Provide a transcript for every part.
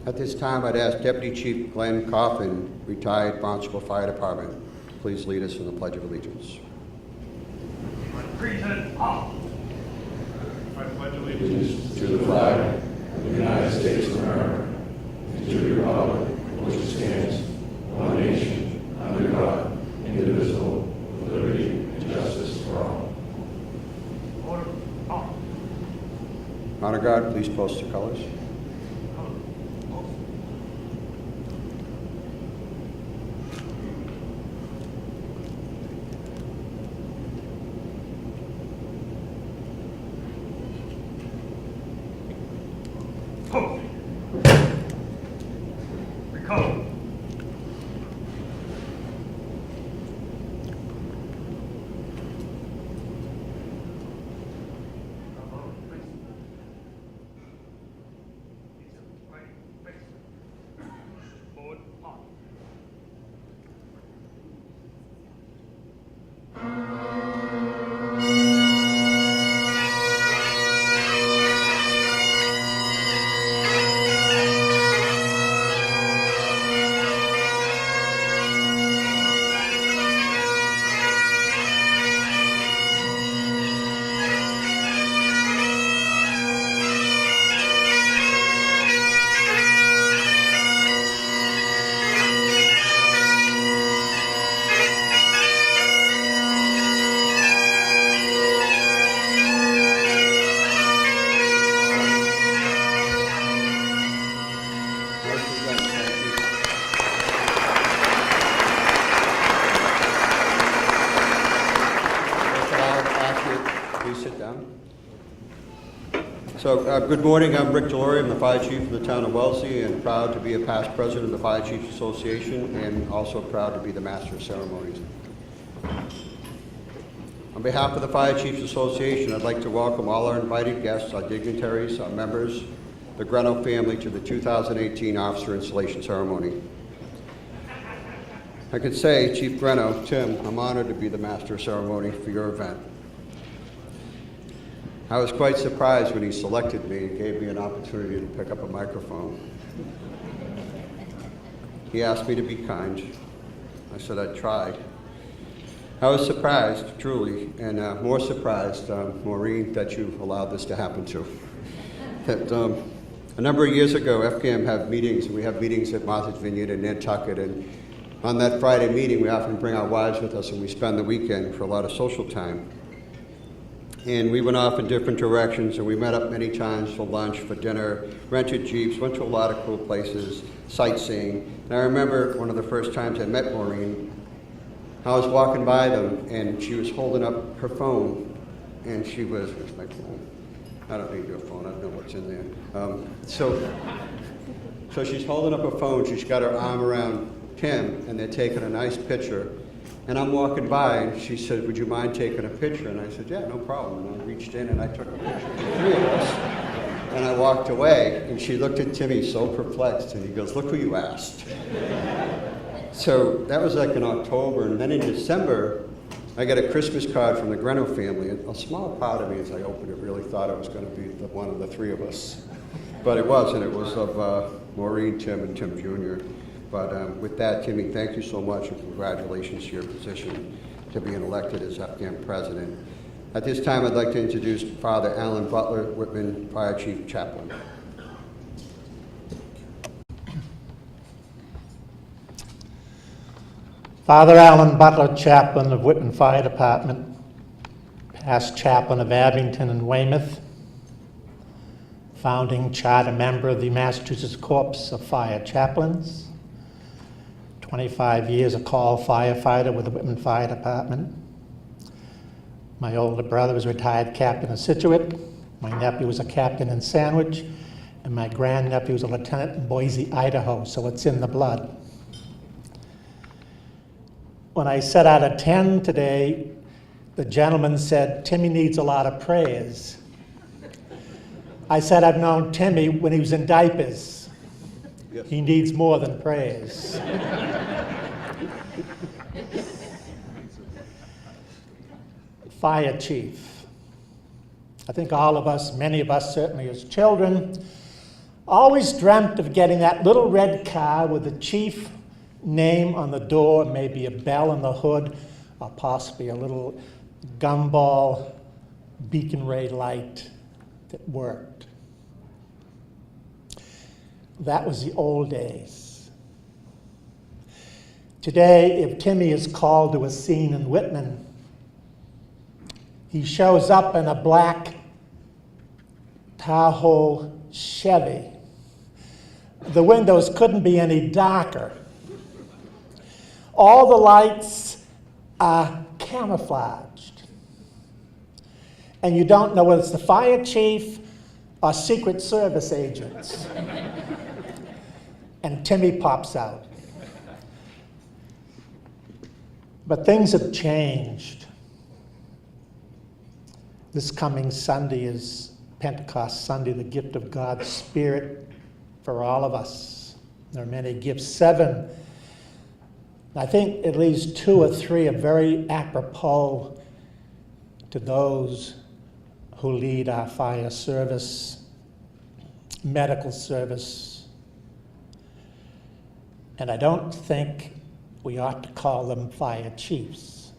At this time, I'd ask Deputy Chief Glenn Coffin, retired Barnstable Fire Department, please lead us in the Pledge of Allegiance. President of. I pledge allegiance to the flag of the United States of America and to the republic which stands, one nation, under God, indivisible, with liberty and justice for all. Order. Honor guard, please post the colors. Recover. Forward. On. Please sit down. So, good morning. I'm Rick Delory. I'm the Fire Chief of the town of Wellesley, and proud to be a past president of the Fire Chiefs Association, and also proud to be the Master of Ceremonies. On behalf of the Fire Chiefs Association, I'd like to welcome all our invited guests, our dignitaries, our members, the Grenno family, to the 2018 Officer Installation Ceremony. I could say, Chief Grenno, Tim, I'm honored to be the Master of Ceremony for your event. I was quite surprised when he selected me and gave me an opportunity to pick up a microphone. He asked me to be kind. I said I'd try. I was surprised, truly, and more surprised, Maureen, that you allowed this to happen to. That, a number of years ago, FCAM had meetings, and we have meetings at Martha's Vineyard and Nantucket, and on that Friday meeting, we often bring our wives with us, and we spend the weekend for a lot of social time. And we went off in different directions, and we met up many times for lunch, for dinner, rented Jeeps, went to a lot of cool places, sightseeing. And I remember one of the first times I met Maureen, I was walking by them, and she was holding up her phone, and she was, where's my phone? I don't need your phone, I don't know what's in there. So she's holding up her phone, she's got her arm around Tim, and they're taking a nice picture. And I'm walking by, and she said, would you mind taking a picture? And I said, yeah, no problem. And I reached in, and I took a picture of the three of us. And I walked away, and she looked at Timmy so perplexed, and he goes, look who you asked. So that was like in October, and then in December, I got a Christmas card from the Grenno family. And a small part of me, as I opened it, really thought it was going to be one of the three of us. But it wasn't. It was of Maureen, Tim, and Tim Jr. But with that, Timmy, thank you so much, and congratulations to your position to being elected as FCAM president. At this time, I'd like to introduce Father Alan Butler, Whitman Fire Chief Chaplain. Father Alan Butler, Chaplain of Whitman Fire Department, past Chaplain of Abington and Weymouth, founding charter member of the Massachusetts Corps of Fire Chaplains, 25 years a call firefighter with the Whitman Fire Department. My older brother was a retired captain of Scituate. My nephew was a captain in Sandwich, and my grandnephew was a lieutenant in Boise, Idaho, so it's in the blood. When I said out of 10 today, the gentleman said, Timmy needs a lot of prayers. I said I've known Timmy when he was in diapers. Yes. He needs more than prayers. Fire chief. I think all of us, many of us certainly as children, Always dreamt of getting that little red car with the chief name on the door, maybe a bell in the hood, or possibly a little gumball beacon ray light that worked. That was the old days. Today, if Timmy is called to a scene in Whitman, he shows up in a black Tahoe Chevy. The windows couldn't be any darker. All the lights are camouflaged. And you don't know whether it's the fire chief or Secret Service agents. And Timmy pops out. But things have changed. This coming Sunday is Pentecost Sunday, the gift of God's Spirit for all of us. There are many gifts, 7. I think at least 2 or 3 are very apropos to those who lead our fire service, medical service. And I don't think we ought to call them fire chiefs.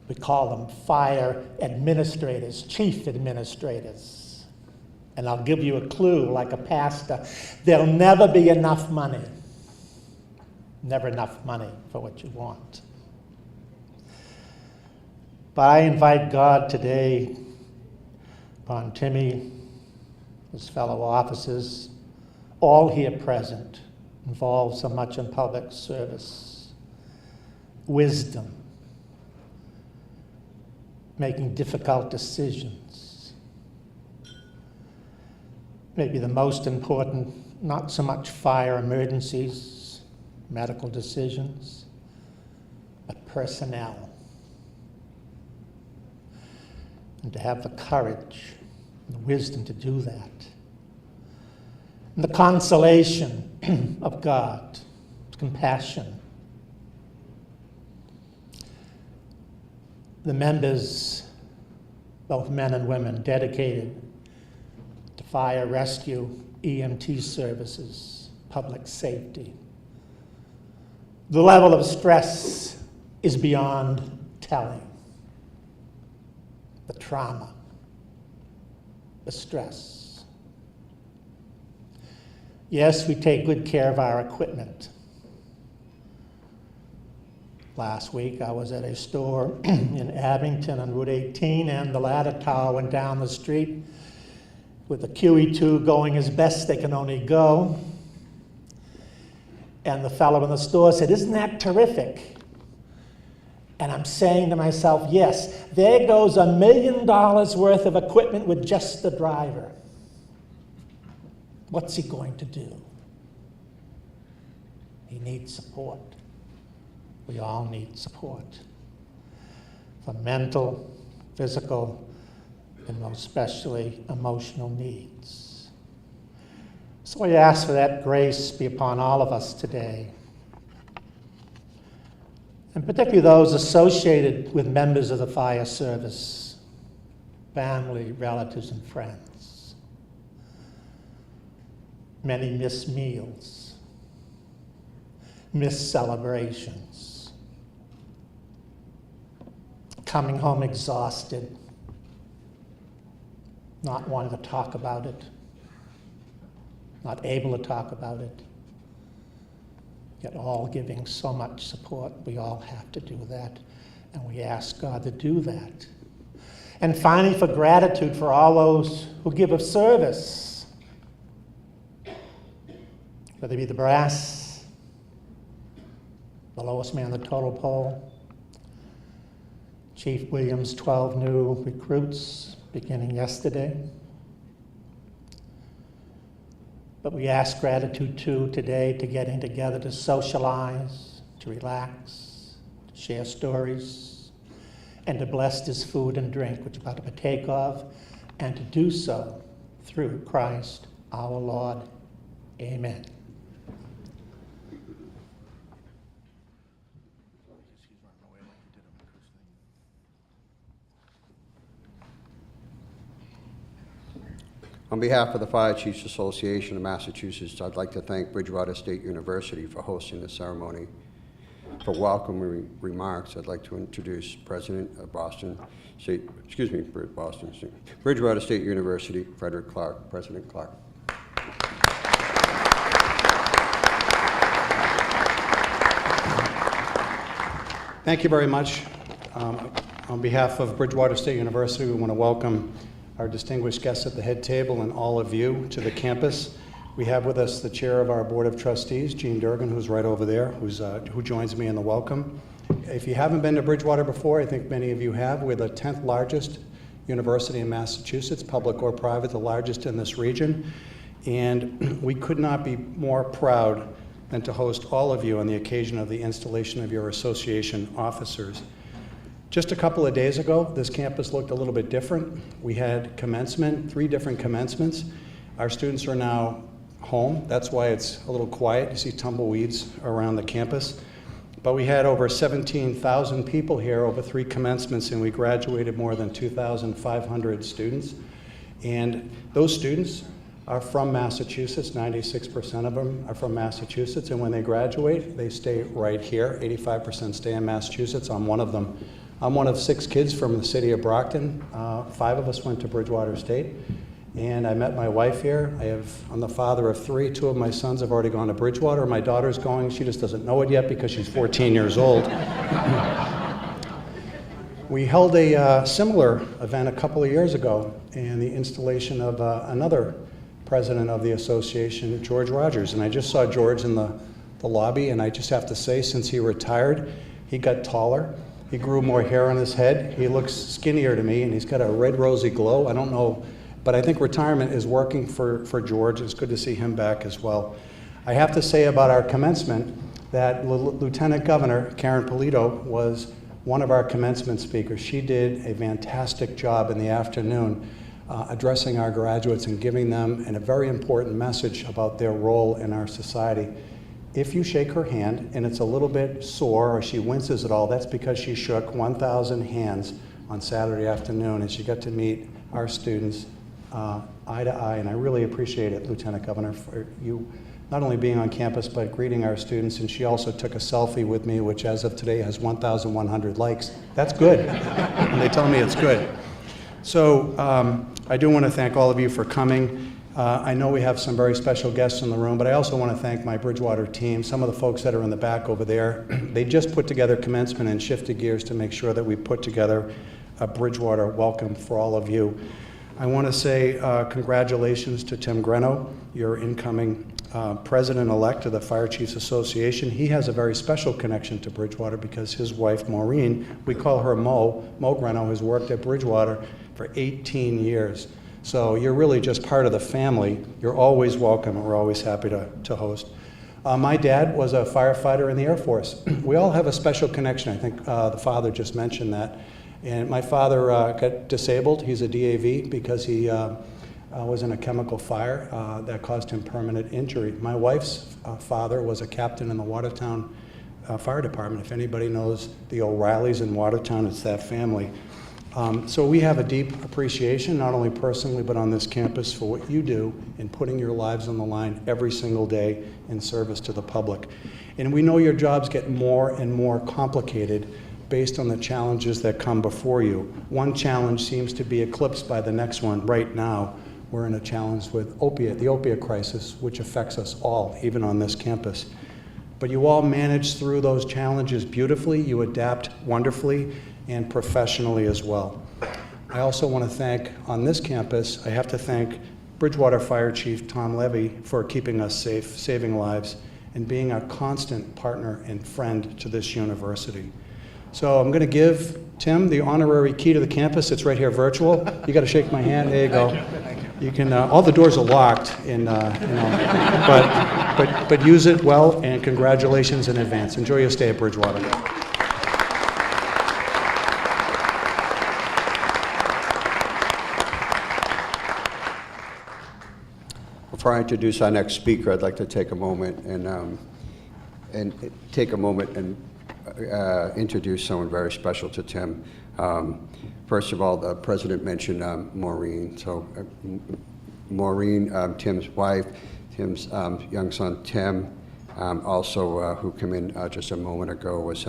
We call them fire administrators, chief administrators. And I'll give you a clue, like a pastor. There'll never be enough money. Never enough money for what you want. But I invite God today upon Timmy, his fellow officers, all here present, involved so much in public service, wisdom, making difficult decisions. Maybe the most important, not so much fire emergencies, medical decisions, but personnel. And to have the courage and the wisdom to do that. And the consolation of God, compassion. The members, both men and women, dedicated to fire, rescue, EMT services, public safety. The level of stress is beyond telling. The trauma, the stress. Yes, we take good care of our equipment. Last week I was at a store in Abington on Route 18, and the ladder tower went down the street with the QE2 going as best they can only go. And the fellow in the store said, "Isn't that terrific?" And I'm saying to myself, yes, there goes $1 million worth of equipment with just the driver. What's he going to do? He needs support. We all need support for mental, physical, and most especially emotional needs. So we ask for that grace be upon all of us today, and particularly those associated with members of the fire service, family, relatives, and friends. Many miss meals, miss celebrations, coming home exhausted, not wanting to talk about it, not able to talk about it, yet all giving so much support. We all have to do that, and we ask God to do that. And finally, for gratitude for all those who give of service, whether it be the brass, the lowest man on the total pole, Chief Williams' 12 new recruits beginning yesterday. But we ask gratitude too today to getting together to socialize, to relax, to share stories, and to bless this food and drink which we're about to partake of, and to do so through Christ our Lord. Amen. On behalf of the Fire Chiefs Association of Massachusetts, I'd like to thank Bridgewater State University for hosting the ceremony. For welcome remarks, I'd like to introduce President of Bridgewater State University, Frederick Clark. President Clark. Thank you very much. On behalf of Bridgewater State University, we want to welcome our distinguished guests at the head table and all of you to the campus. We have with us the chair of our Board of Trustees, Jean Durgan, who's right over there, who joins me in the welcome. If you haven't been to Bridgewater before, I think many of you have. We're the 10th largest university in Massachusetts, public or private, the largest in this region. And we could not be more proud than to host all of you on the occasion of the installation of your association officers. Just a couple of days ago, this campus looked a little bit different. We had commencement, 3 different commencements. Our students are now home. That's why it's a little quiet. You see tumbleweeds around the campus. But we had over 17,000 people here over 3 commencements, and we graduated more than 2,500 students. And those students are from Massachusetts. 96% of them are from Massachusetts, and when they graduate, they stay right here. 85% stay in Massachusetts. I'm one of them. I'm one of 6 kids from the city of Brockton. 5 of us went to Bridgewater State, and I met my wife here. I'm the father of 3. 2 of my sons have already gone to Bridgewater. My daughter's going. She just doesn't know it yet because she's 14 years old. We held a similar event a couple of years ago, and the installation of another president of the association, George Rogers. And I just saw George in the lobby, and I just have to say, since he retired, he got taller. He grew more hair on his head. He looks skinnier to me, and he's got a red rosy glow. I don't know, but I think retirement is working for George. It's good to see him back as well. I have to say about our commencement that Lieutenant Governor Karen Polito was one of our commencement speakers. She did a fantastic job in the afternoon addressing our graduates and giving them a very important message about their role in our society. If you shake her hand and it's a little bit sore or she winces at all, that's because she shook 1,000 hands on Saturday afternoon, and she got to meet our students eye to eye. And I really appreciate it, Lieutenant Governor, for you not only being on campus but greeting our students. And she also took a selfie with me, which as of today has 1,100 likes. That's good. And they tell me it's good. So I do want to thank all of you for coming. I know we have some very special guests in the room, but I also want to thank my Bridgewater team, some of the folks that are in the back over there. They just put together commencement and shifted gears to make sure that we put together a Bridgewater welcome for all of you. I want to say congratulations to Tim Grenno, your incoming president-elect of the Fire Chiefs Association. He has a very special connection to Bridgewater because his wife, Maureen, we call her Mo Grenno, has worked at Bridgewater for 18 years. So you're really just part of the family. You're always welcome, and we're always happy to host. My dad was a firefighter in the Air Force. We all have a special connection. I think the father just mentioned that. And my father got disabled. He's a DAV because he was in a chemical fire that caused him permanent injury. My wife's father was a captain in the Watertown Fire Department. If anybody knows the O'Reillys in Watertown, it's that family. So we have a deep appreciation, not only personally, but on this campus for what you do in putting your lives on the line every single day in service to the public. And we know your jobs get more and more complicated based on the challenges that come before you. One challenge seems to be eclipsed by the next one. Right now, we're in a challenge with the opiate crisis, which affects us all, even on this campus. But you all manage through those challenges beautifully. You adapt wonderfully and professionally as well. I also want to thank, on this campus, I have to thank Bridgewater Fire Chief Tom Levy for keeping us safe, saving lives, and being a constant partner and friend to this university. So I'm going to give Tim the honorary key to the campus. It's right here, virtual. You got to shake my hand. There you go. You can. All the doors are locked, and but use it well. And congratulations in advance. Enjoy your stay at Bridgewater. Before I introduce our next speaker, I'd like to take a moment and introduce someone very special to Tim. First of all, the president mentioned Maureen. So Maureen, Tim's wife, Tim's young son Tim, also who came in just a moment ago was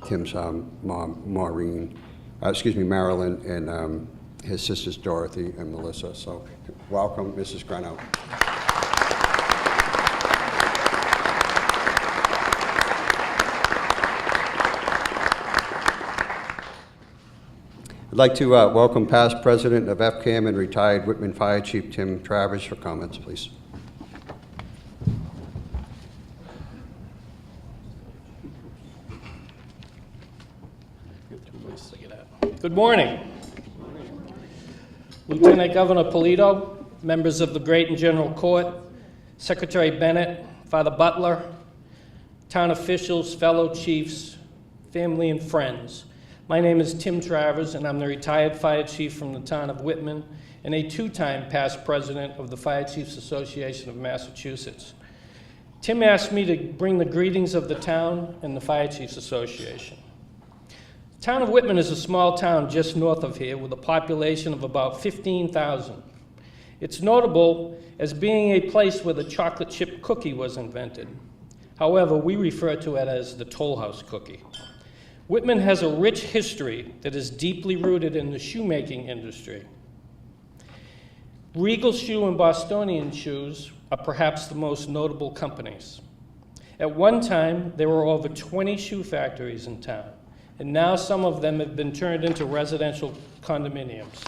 Tim's mom, Maureen, Marilyn, and his sisters Dorothy and Melissa. So welcome, Mrs. Grenno. I'd like to welcome past President of FCAM and retired Whitman Fire Chief Tim Travers for comments, please. Good morning. Lieutenant Governor Polito, members of the Great and General Court, Secretary Bennett, Father Butler, town officials, fellow chiefs, family and friends. My name is Tim Travers, and I'm the retired fire chief from the town of Whitman and a two-time past president of the Fire Chiefs Association of Massachusetts. Tim asked me to bring the greetings of the town and the Fire Chiefs Association. The town of Whitman is a small town just north of here with a population of about 15,000. It's notable as being a place where the chocolate chip cookie was invented. However, we refer to it as the Toll House cookie. Whitman has a rich history that is deeply rooted in the shoemaking industry. Regal Shoe and Bostonian Shoes are perhaps the most notable companies. At one time, there were over 20 shoe factories in town, and now some of them have been turned into residential condominiums.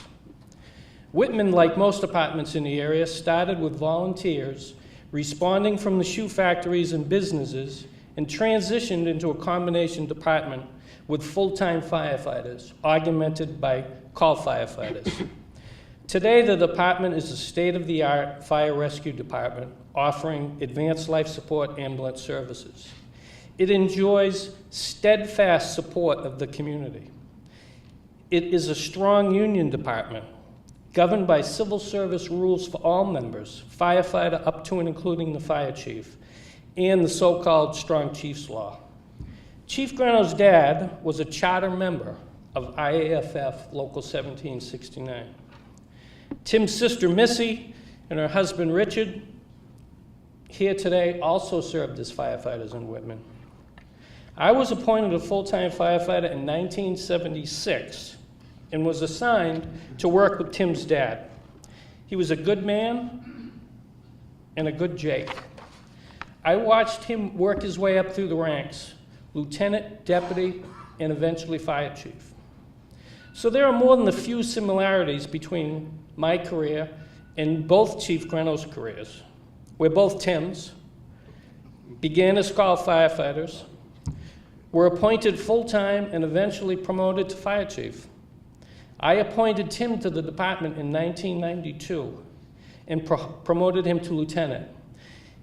Whitman, like most apartments in the area, started with volunteers responding from the shoe factories and businesses and transitioned into a combination department with full-time firefighters, augmented by call firefighters. Today, the department is a state-of-the-art fire rescue department offering advanced life support ambulance services. It enjoys steadfast support of the community. It is a strong union department, governed by civil service rules for all members, firefighter up to and including the fire chief, and the so-called Strong Chiefs Law. Chief Grenno's dad was a charter member of IAFF Local 1769. Tim's sister Missy and her husband Richard, here today, also served as firefighters in Whitman. I was appointed a full-time firefighter in 1976 and was assigned to work with Tim's dad. He was a good man and a good Jake. I watched him work his way up through the ranks, lieutenant, deputy, and eventually fire chief. So there are more than a few similarities between my career and both Chief Grenno's careers. We're both Tims, began as call firefighters, were appointed full-time and eventually promoted to fire chief. I appointed Tim to the department in 1992 and promoted him to lieutenant.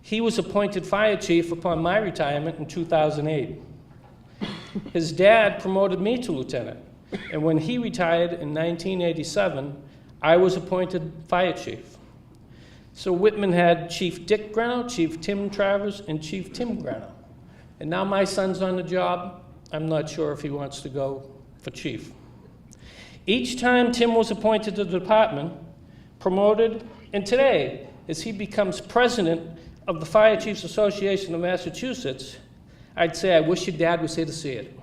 He was appointed fire chief upon my retirement in 2008. His dad promoted me to lieutenant, and when he retired in 1987, I was appointed fire chief. So Whitman had Chief Dick Grenno, Chief Tim Travers, and Chief Tim Grenno. And now my son's on the job. I'm not sure if he wants to go for chief. Each time Tim was appointed to the department, promoted, and today, as he becomes president of the Fire Chiefs Association of Massachusetts, I'd say, I wish your dad was here to see it.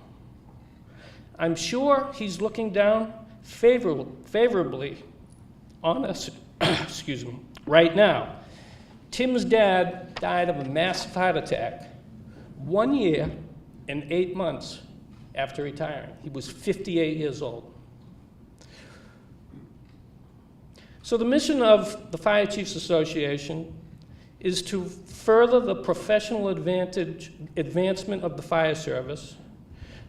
I'm sure he's looking down favorably on us right now. Tim's dad died of a massive heart attack 1 year and 8 months after retiring. He was 58 years old. So the mission of the Fire Chiefs Association is to further the professional advancement of the fire service,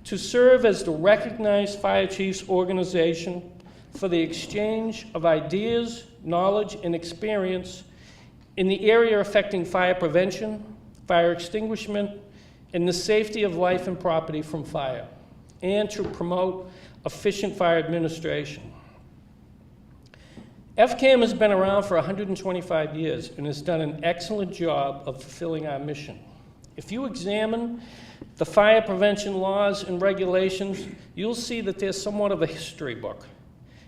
to serve as the recognized fire chiefs organization for the exchange of ideas, knowledge, and experience in the area affecting fire prevention, fire extinguishment, and the safety of life and property from fire, and to promote efficient fire administration. FCAM has been around for 125 years and has done an excellent job of fulfilling our mission. If you examine the fire prevention laws and regulations, you'll see that there's somewhat of a history book.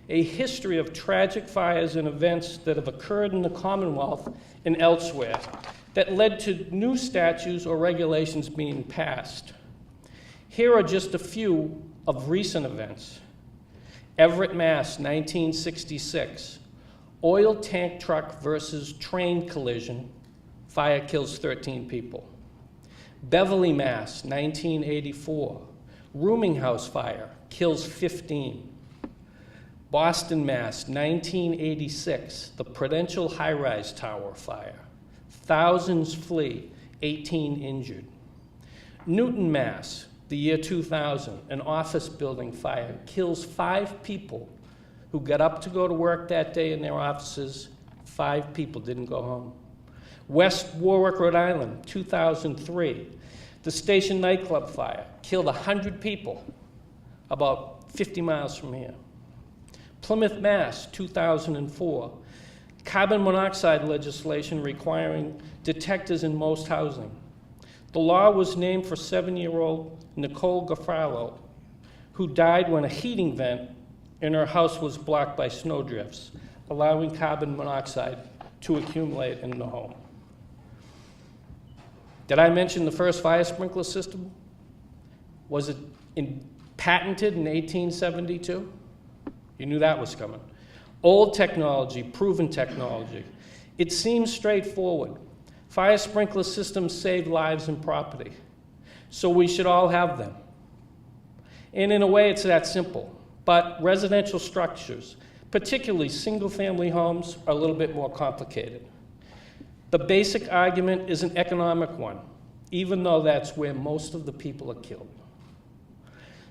a history of tragic fires and events that have occurred in the Commonwealth and elsewhere that led to new statutes or regulations being passed. Here are just a few of recent events. Everett, Mass., 1966. Oil tank truck versus train collision. Fire kills 13 people. Beverly, Mass., 1984. Rooming house fire kills 15. Boston, Mass., 1986. The Prudential high-rise tower fire. Thousands flee, 18 injured. Newton, Mass., the year 2000, an office building fire kills 5 people who got up to go to work that day in their offices. 5 people didn't go home. West Warwick, Rhode Island, 2003. The Station nightclub fire killed 100 people about 50 miles from here. Plymouth, Mass., 2004. Carbon monoxide legislation requiring detectors in most housing. The law was named for 7-year-old Nicole Gaffalo, who died when a heating vent in her house was blocked by snowdrifts, allowing carbon monoxide to accumulate in the home. Did I mention the first fire sprinkler system? Was it patented in 1872? You knew that was coming. Old technology, proven technology. It seems straightforward. Fire sprinkler systems save lives and property, so we should all have them. And in a way, it's that simple. But residential structures, particularly single-family homes, are a little bit more complicated. The basic argument is an economic one, even though that's where most of the people are killed.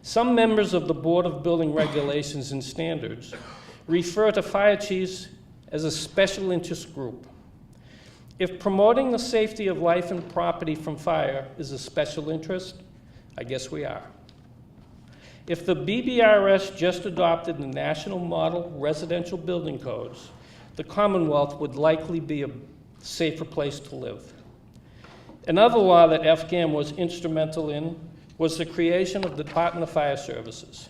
Some members of the Board of Building Regulations and Standards refer to fire chiefs as a special interest group. If promoting the safety of life and property from fire is a special interest, I guess we are. If the BBRS just adopted the National Model Residential Building Codes, the Commonwealth would likely be a safer place to live. Another law that FCAM was instrumental in was the creation of the Department of Fire Services,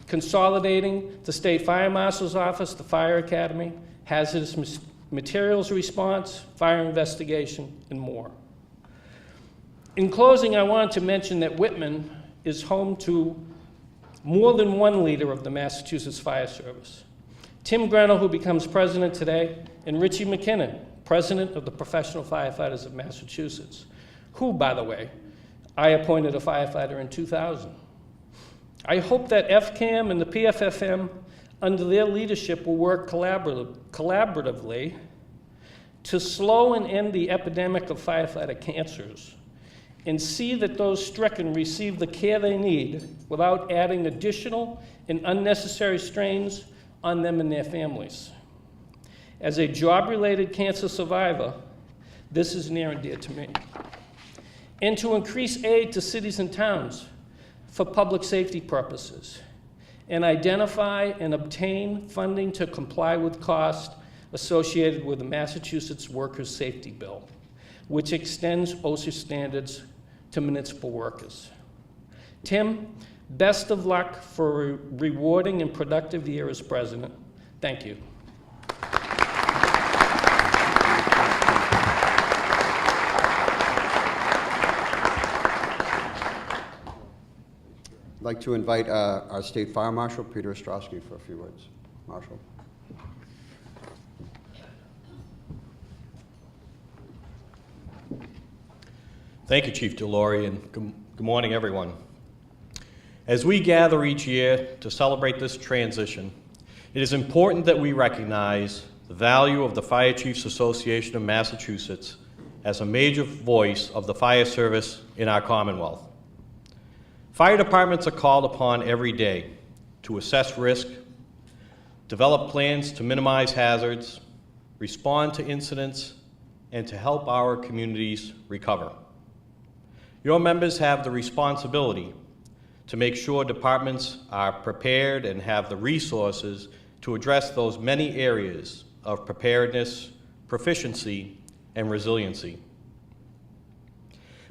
consolidating the State Fire Marshal's Office, the Fire Academy, hazardous materials response, fire investigation, and more. In closing, I wanted to mention that Whitman is home to more than one leader of the Massachusetts Fire Service. Tim Grenno, who becomes president today, and Richie McKinnon, president of the Professional Firefighters of Massachusetts, who, by the way, I appointed a firefighter in 2000. I hope that FCAM and the PFFM, under their leadership, will work collaboratively to slow and end the epidemic of firefighter cancers and see that those stricken receive the care they need without adding additional and unnecessary strains on them and their families. As a job-related cancer survivor, this is near and dear to me. And to increase aid to cities and towns for public safety purposes, and identify and obtain funding to comply with costs associated with the Massachusetts Workers' Safety Bill, which extends OSHA standards to municipal workers. Tim, best of luck for a rewarding and productive year as president. Thank you. I'd like to invite our State Fire Marshal, Peter Ostrowski, for a few words. Marshal. Thank you, Chief DeLaurie, and good morning, everyone. As we gather each year to celebrate this transition, it is important that we recognize the value of the Fire Chiefs Association of Massachusetts as a major voice of the fire service in our Commonwealth. Fire departments are called upon every day to assess risk, develop plans to minimize hazards, respond to incidents, and to help our communities recover. Your members have the responsibility to make sure departments are prepared and have the resources to address those many areas of preparedness, proficiency, and resiliency.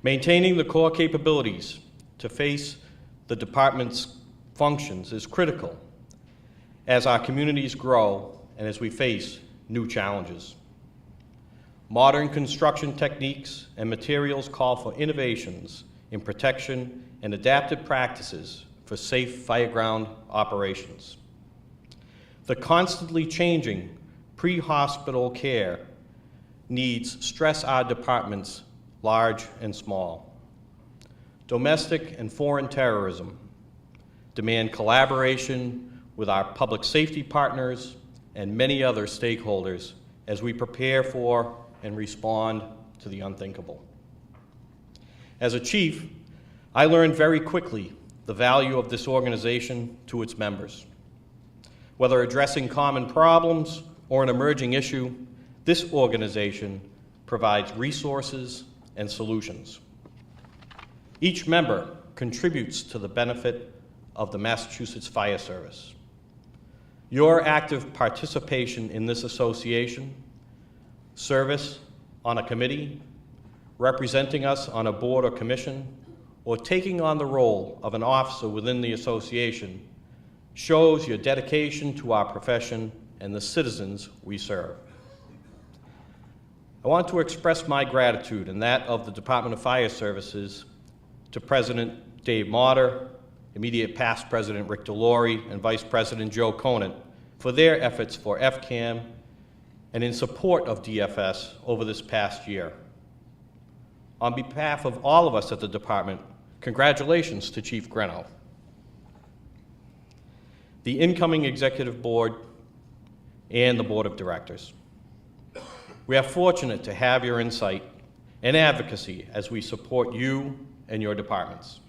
Maintaining the core capabilities to face the department's functions is critical, as our communities grow and as we face new challenges. Modern construction techniques and materials call for innovations in protection and adapted practices for safe fireground operations. The constantly changing pre-hospital care needs stress our departments, large and small. Domestic and foreign terrorism demand collaboration with our public safety partners and many other stakeholders as we prepare for and respond to the unthinkable. As a chief, I learned very quickly the value of this organization to its members. Whether addressing common problems or an emerging issue, this organization provides resources and solutions. Each member contributes to the benefit of the Massachusetts Fire Service. Your active participation in this association, service on a committee, representing us on a board or commission, or taking on the role of an officer within the association shows your dedication to our profession and the citizens we serve. I want to express my gratitude and that of the Department of Fire Services to President Dave Motter, immediate past President Rick DeLaury, and Vice President Joe Conant for their efforts for FCAM and in support of DFS over this past year. On behalf of all of us at the department, congratulations to Chief Grenno. The incoming executive board and the board of directors. We are fortunate to have your insight and advocacy as we support you and your departments.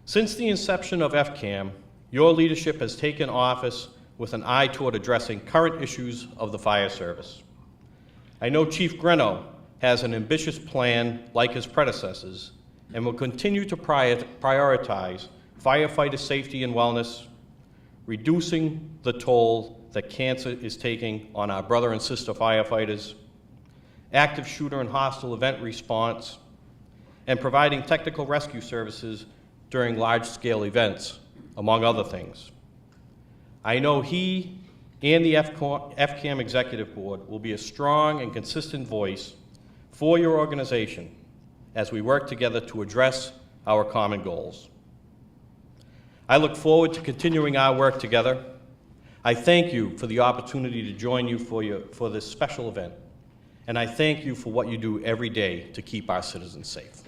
Since the inception of FCAM, your leadership has taken office with an eye toward addressing current issues of the fire service. I know Chief Grenno has an ambitious plan like his predecessors and will continue to prioritize firefighter safety and wellness, reducing the toll that cancer is taking on our brother and sister firefighters, active shooter and hostile event response, and providing technical rescue services during large-scale events, among other things. I know he and the FCAM Executive Board will be a strong and consistent voice for your organization as we work together to address our common goals. I look forward to continuing our work together. I thank you for the opportunity to join you for this special event, and I thank you for what you do every day to keep our citizens safe.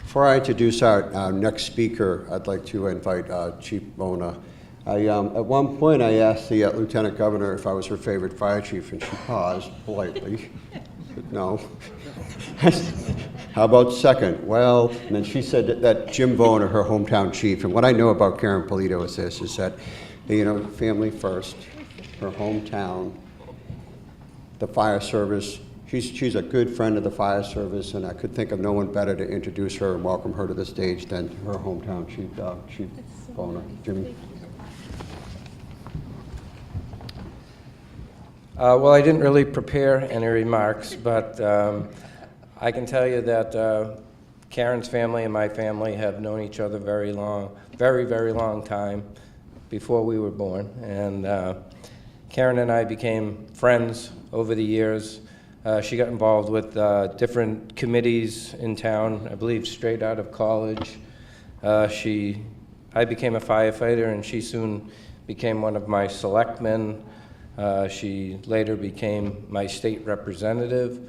Before I introduce our next speaker, I'd like to invite Chief Bona. At one point, I asked the Lieutenant Governor if I was her favorite fire chief, and she paused politely. Said, no. How about second? Well, and then she said that Jim Bona, her hometown chief. And what I know about Karen Polito is this, is that, you know, family first, her hometown, the fire service. She's a good friend of the fire service, and I could think of no one better to introduce her and welcome her to the stage than her hometown Chief Bona. Jimmy. Well, I didn't really prepare any remarks, but I can tell you that Karen's family and my family have known each other very long time before we were born. And Karen and I became friends over the years. She got involved with different committees in town, I believe straight out of college. I became a firefighter, and she soon became one of my selectmen. She later became my state representative,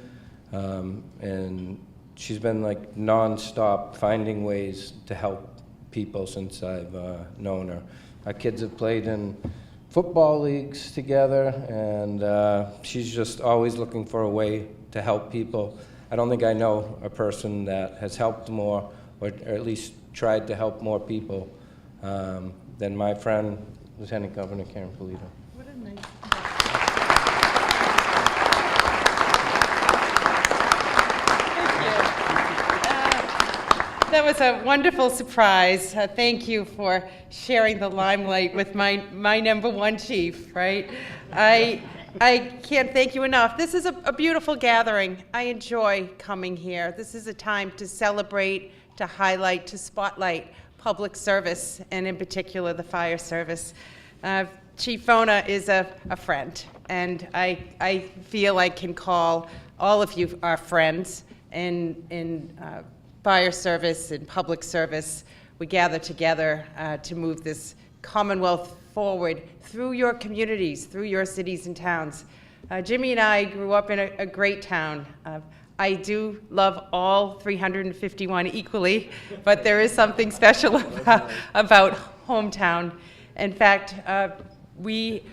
and she's been like nonstop finding ways to help people since I've known her. Our kids have played in football leagues together, and she's just always looking for a way to help people. I don't think I know a person that has helped more, or at least tried to help more people than my friend, Lieutenant Governor Karen Polito. What a nice. That was a wonderful surprise. Thank you for sharing the limelight with my number one chief, right? I can't thank you enough. This is a beautiful gathering. I enjoy coming here. This is a time to celebrate, to highlight, to spotlight public service, and in particular the fire service. Chief Fona is a friend, and I feel I can call all of you our friends in fire service and public service. We gather together to move this Commonwealth forward through your communities, through your cities and towns. Jimmy and I grew up in a great town. I do love all 351 equally, but there is something special about hometown. In fact, we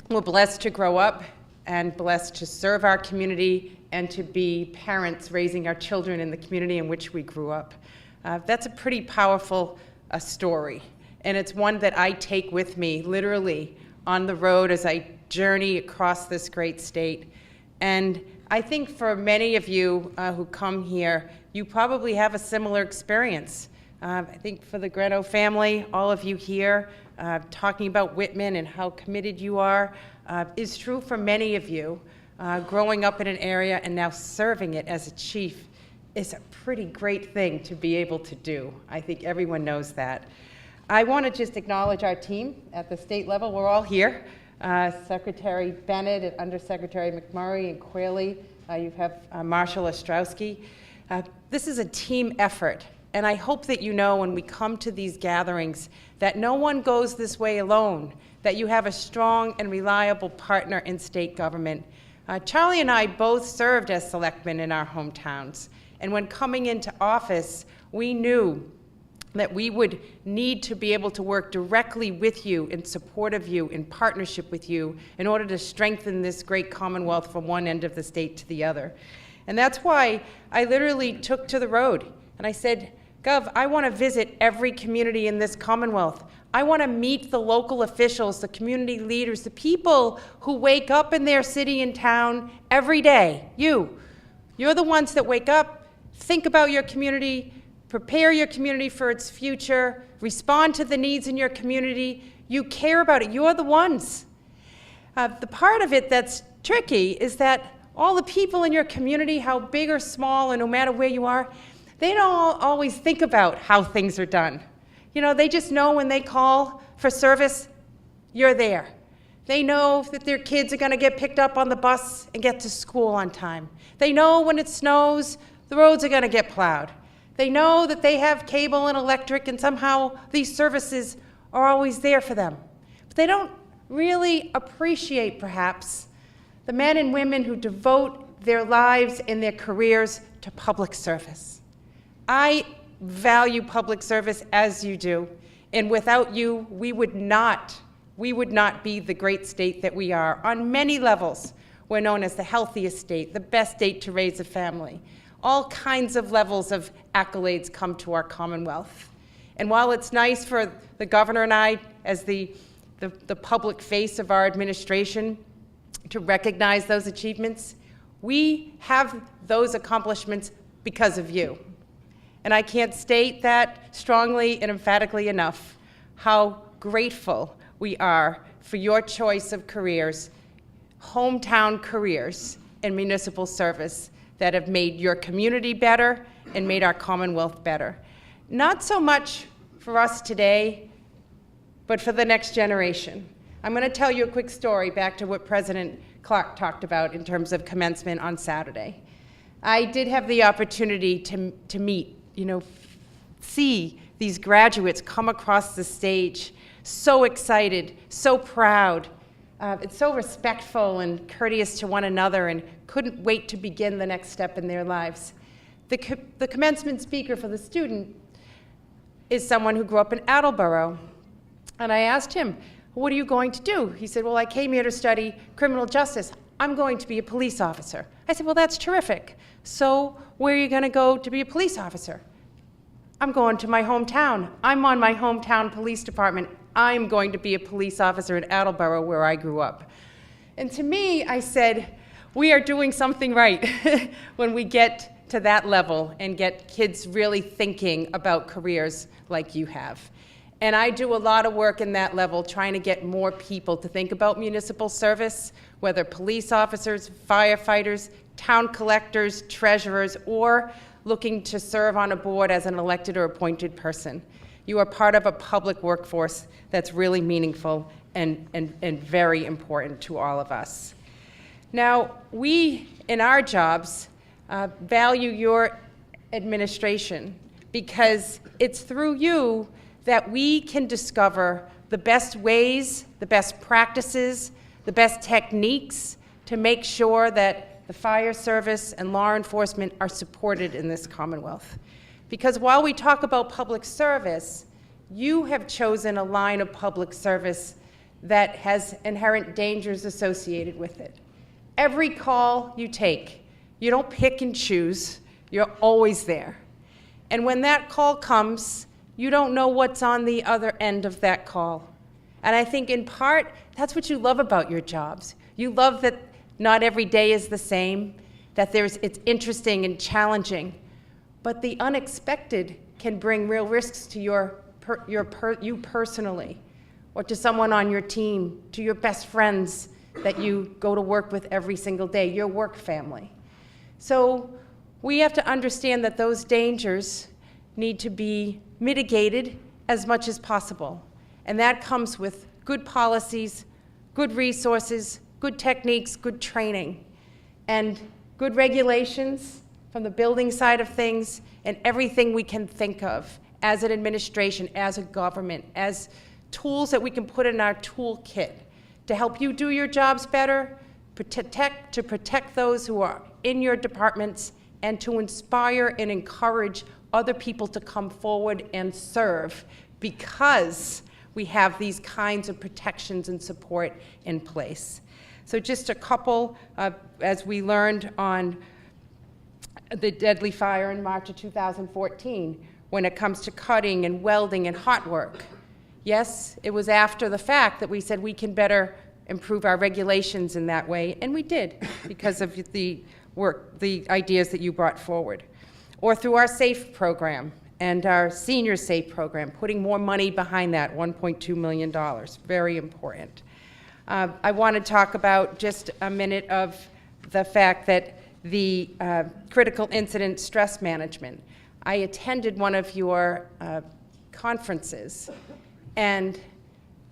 were blessed to grow up and blessed to serve our community and to be parents raising our children in the community in which we grew up. That's a pretty powerful story, and it's one that I take with me literally on the road as I journey across this great state. And I think for many of you who come here, you probably have a similar experience. I think for the Grenno family, all of you here talking about Whitman and how committed you are is true for many of you. Growing up in an area and now serving it as a chief is a pretty great thing to be able to do. I think everyone knows that. I want to just acknowledge our team at the state level. We're all here. Secretary Bennett and Undersecretary McMurray and Quayle. You have Marshall Ostrowski. This is a team effort, and I hope that you know when we come to these gatherings that no one goes this way alone, that you have a strong and reliable partner in state government. Charlie and I both served as selectmen in our hometowns, and when coming into office, we knew that we would need to be able to work directly with you, in support of you, in partnership with you, in order to strengthen this great Commonwealth from one end of the state to the other. And that's why I literally took to the road, and I said, Gov, I want to visit every community in this Commonwealth. I want to meet the local officials, the community leaders, the people who wake up in their city and town every day. You're the ones that wake up, think about your community, prepare your community for its future, respond to the needs in your community. You care about it. You're the ones. The part of it that's tricky is that all the people in your community, how big or small, and no matter where you are, they don't always think about how things are done. You know, they just know when they call for service, you're there. They know that their kids are going to get picked up on the bus and get to school on time. They know when it snows, the roads are going to get plowed. They know that they have cable and electric, and somehow these services are always there for them. But they don't really appreciate, perhaps, the men and women who devote their lives and their careers to public service. I value public service as you do, and without you, we would not be the great state that we are. On many levels, we're known as the healthiest state, the best state to raise a family. All kinds of levels of accolades come to our Commonwealth. And while it's nice for the governor and I, as the public face of our administration, to recognize those achievements, we have those accomplishments because of you. And I can't state that strongly and emphatically enough, how grateful we are for your choice of careers, hometown careers in municipal service, that have made your community better and made our Commonwealth better. Not so much for us today, but for the next generation. I'm going to tell you a quick story back to what President Clark talked about in terms of commencement on Saturday. I did have the opportunity to meet, see these graduates come across the stage, so excited, so proud. It's so respectful and courteous to one another, and couldn't wait to begin the next step in their lives. The commencement speaker for the student is someone who grew up in Attleboro. And I asked him, what are you going to do? He said, well, I came here to study criminal justice. I'm going to be a police officer. I said, well, that's terrific. So where are you going to go to be a police officer? I'm going to my hometown. I'm on my hometown police department. I'm going to be a police officer in Attleboro, where I grew up. And to me, I said, we are doing something right when we get to that level and get kids really thinking about careers like you have. And I do a lot of work in that level, trying to get more people to think about municipal service, whether police officers, firefighters, town collectors, treasurers, or looking to serve on a board as an elected or appointed person. You are part of a public workforce that's really meaningful and very important to all of us. Now, we, in our jobs, value your administration because it's through you that we can discover the best ways, the best practices, the best techniques to make sure that the fire service and law enforcement are supported in this Commonwealth. Because while we talk about public service, you have chosen a line of public service that has inherent dangers associated with it. Every call you take, you don't pick and choose, you're always there. And when that call comes, you don't know what's on the other end of that call. And I think in part, that's what you love about your jobs. You love that not every day is the same, that it's interesting and challenging, but the unexpected can bring real risks to you personally, or to someone on your team, to your best friends that you go to work with every single day, your work family. So we have to understand that those dangers need to be mitigated as much as possible. And that comes with good policies, good resources, good techniques, good training, and good regulations from the building side of things, and everything we can think of as an administration, as a government, as tools that we can put in our toolkit to help you do your jobs better, to protect those who are in your departments, and to inspire and encourage other people to come forward and serve, because we have these kinds of protections and support in place. So just a couple, as we learned on the deadly fire in March of 2014, when it comes to cutting and welding and hot work. Yes, it was after the fact that we said we can better improve our regulations in that way, and we did, because of the work, the ideas that you brought forward. Or through our SAFE program and our Senior SAFE program, putting more money behind that, $1.2 million, very important. I want to talk about just a minute of the fact that the critical incident stress management. I attended one of your conferences, and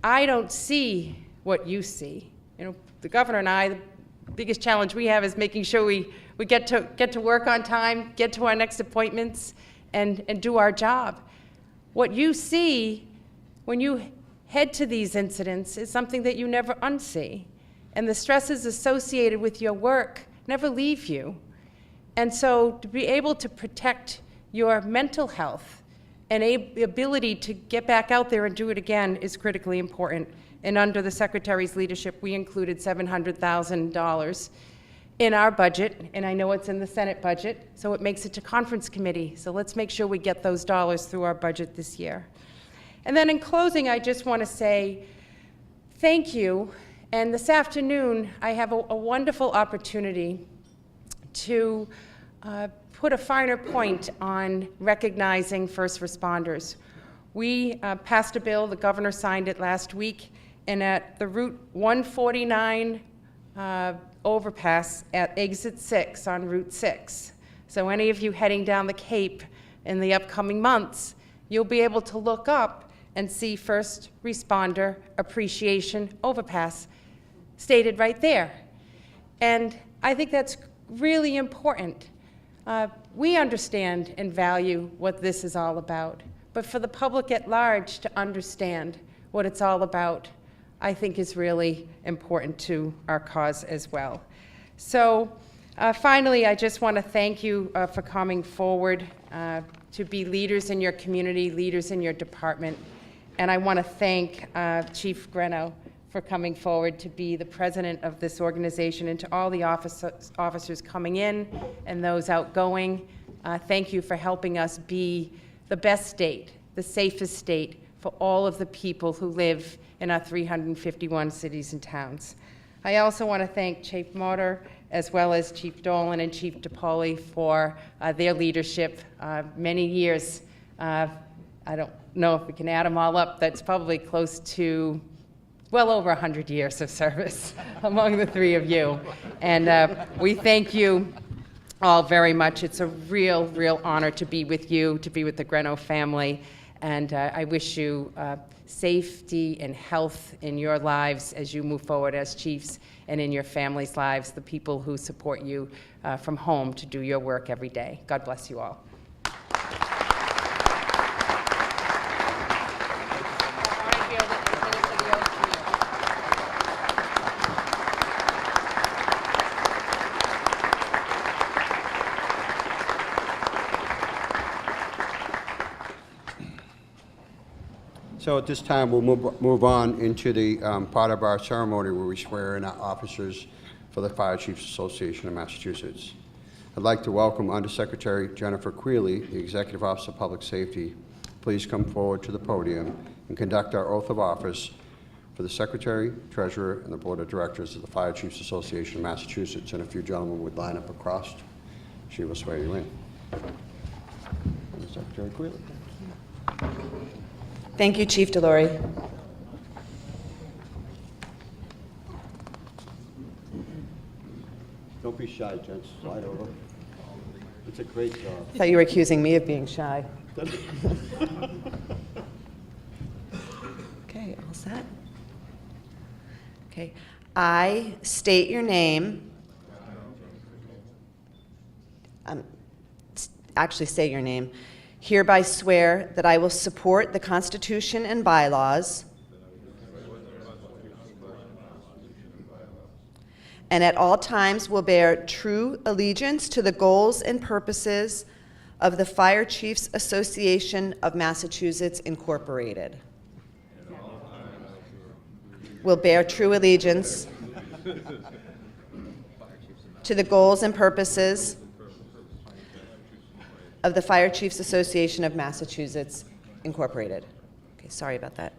I don't see what you see. You know, the governor and I, the biggest challenge we have is making sure we get to work on time, get to our next appointments, and do our job. What you see when you head to these incidents is something that you never unsee. And the stresses associated with your work never leave you. And so to be able to protect your mental health and the ability to get back out there and do it again is critically important. And under the Secretary's leadership, we included $700,000 in our budget, and I know it's in the Senate budget, so it makes it to conference committee. So let's make sure we get those dollars through our budget this year. And then in closing, I just want to say thank you. And this afternoon, I have a wonderful opportunity to put a finer point on recognizing first responders. We passed a bill, the governor signed it last week, and at the Route 149 overpass at exit 6 on Route 6. So any of you heading down the Cape in the upcoming months, you'll be able to look up and see First Responder Appreciation Overpass stated right there. And I think that's really important. We understand and value what this is all about, but for the public at large to understand what it's all about, I think is really important to our cause as well. So finally, I just want to thank you for coming forward to be leaders in your community, leaders in your department. And I want to thank Chief Grenno for coming forward to be the president of this organization, and to all the officers coming in and those outgoing. Thank you for helping us be the best state, the safest state for all of the people who live in our 351 cities and towns. I also want to thank Chief Motter, as well as Chief Dolan and Chief DePauli for their leadership, many years I don't know if we can add them all up, that's probably close to well over 100 years of service among the three of you. And we thank you all very much. It's a real honor to be with you, to be with the Grenno family. And I wish you safety and health in your lives as you move forward as chiefs, and in your families' lives, the people who support you from home to do your work every day. God bless you all. So at this time, we'll move on into the part of our ceremony where we swear in our officers for the Fire Chiefs Association of Massachusetts. I'd like to welcome Undersecretary Jennifer Quealy, the Executive Officer of Public Safety. Please come forward to the podium and conduct our oath of office for the Secretary, Treasurer, and the Board of Directors of the Fire Chiefs Association of Massachusetts. And if you gentlemen would line up across, she will swear you in. Undersecretary Quealy. Thank you, Chief Delory. Don't be shy, gents. Slide over. It's a great job. I thought you were accusing me of being shy. Okay, all set? Okay. I state your name. Actually, say your name. Hereby swear that I will support the Constitution and bylaws and at all times will bear true allegiance to the goals and purposes of the Fire Chiefs Association of Massachusetts, Incorporated. Will bear true allegiance to the goals and purposes of the Fire Chiefs Association of Massachusetts, Incorporated. Okay, sorry about that.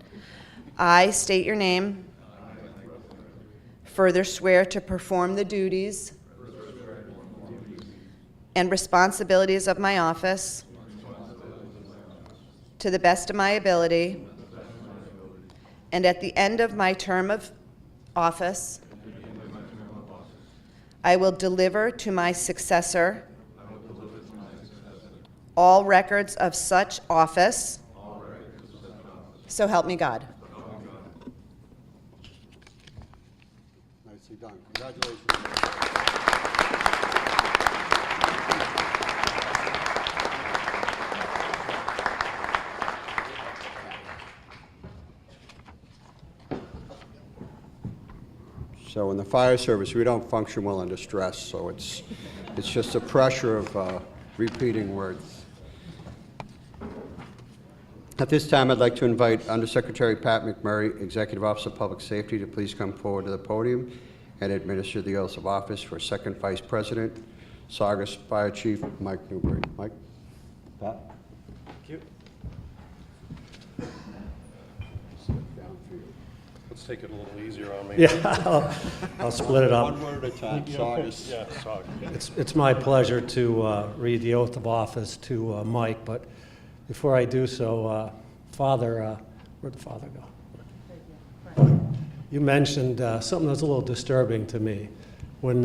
I state your name. Further swear to perform the duties and responsibilities of my office to the best of my ability, and at the end of my term of office, I will deliver to my successor all records of such office, so help me God. Nicely done. Congratulations. So in the fire service, we don't function well under stress, so it's just the pressure of repeating words. At this time, I'd like to invite Undersecretary Pat McMurray, Executive Officer of Public Safety, to please come forward to the podium and administer the oath of office for Second Vice President, Saugus Fire Chief Mike Newberry. Mike? Pat? Thank you. Let's take it a little easier on me. Yeah, I'll split it up. One word at a time. Saugus. Yeah, sorry. It's my pleasure to read the oath of office to Mike, but before I do so, Father, where'd the father go? You mentioned something that was a little disturbing to me. When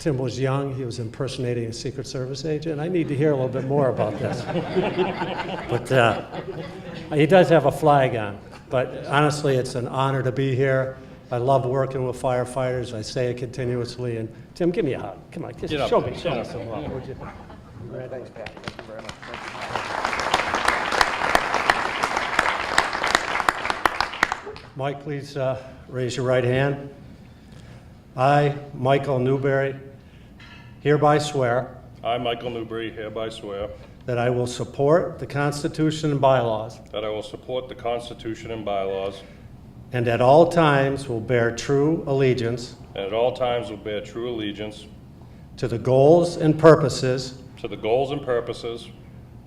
Tim was young, he was impersonating a Secret Service agent. I need to hear a little bit more about this. But he does have a flag on. But honestly, it's an honor to be here. I love working with firefighters. I say it continuously. And Tim, give me a hug. Come on, just show me some love, would you? Thanks, Pat. Thank you very much. Mike, please raise your right hand. I, Michael Newberry, hereby swear I, Michael Newberry, hereby swear that I will support the Constitution and bylaws that I will support the Constitution and bylaws and at all times will bear true allegiance and at all times will bear true allegiance to the goals and purposes to the goals and purposes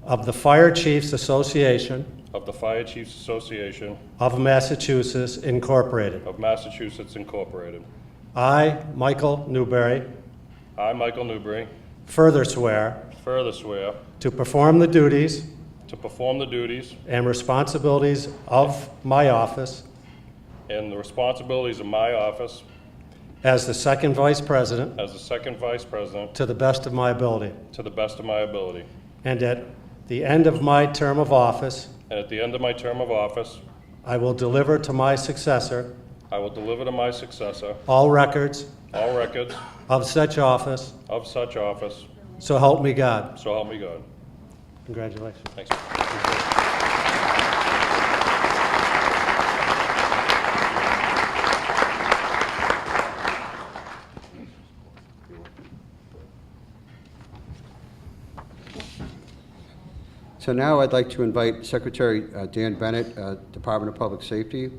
of the Fire Chiefs Association of the Fire Chiefs Association of Massachusetts, Incorporated. of Massachusetts, Incorporated. I, Michael Newberry, I, Michael Newberry, further swear further swear to perform the duties to perform the duties and responsibilities of my office and the responsibilities of my office as the second Vice President as the second Vice President to the best of my ability. to the best of my ability. And at the end of my term of office, And at the end of my term of office, I will deliver to my successor I will deliver to my successor all records all records of such office, of such office, so help me God. so help me God. Congratulations. Thanks. So now I'd like to invite Secretary Dan Bennett, Department of Public Safety,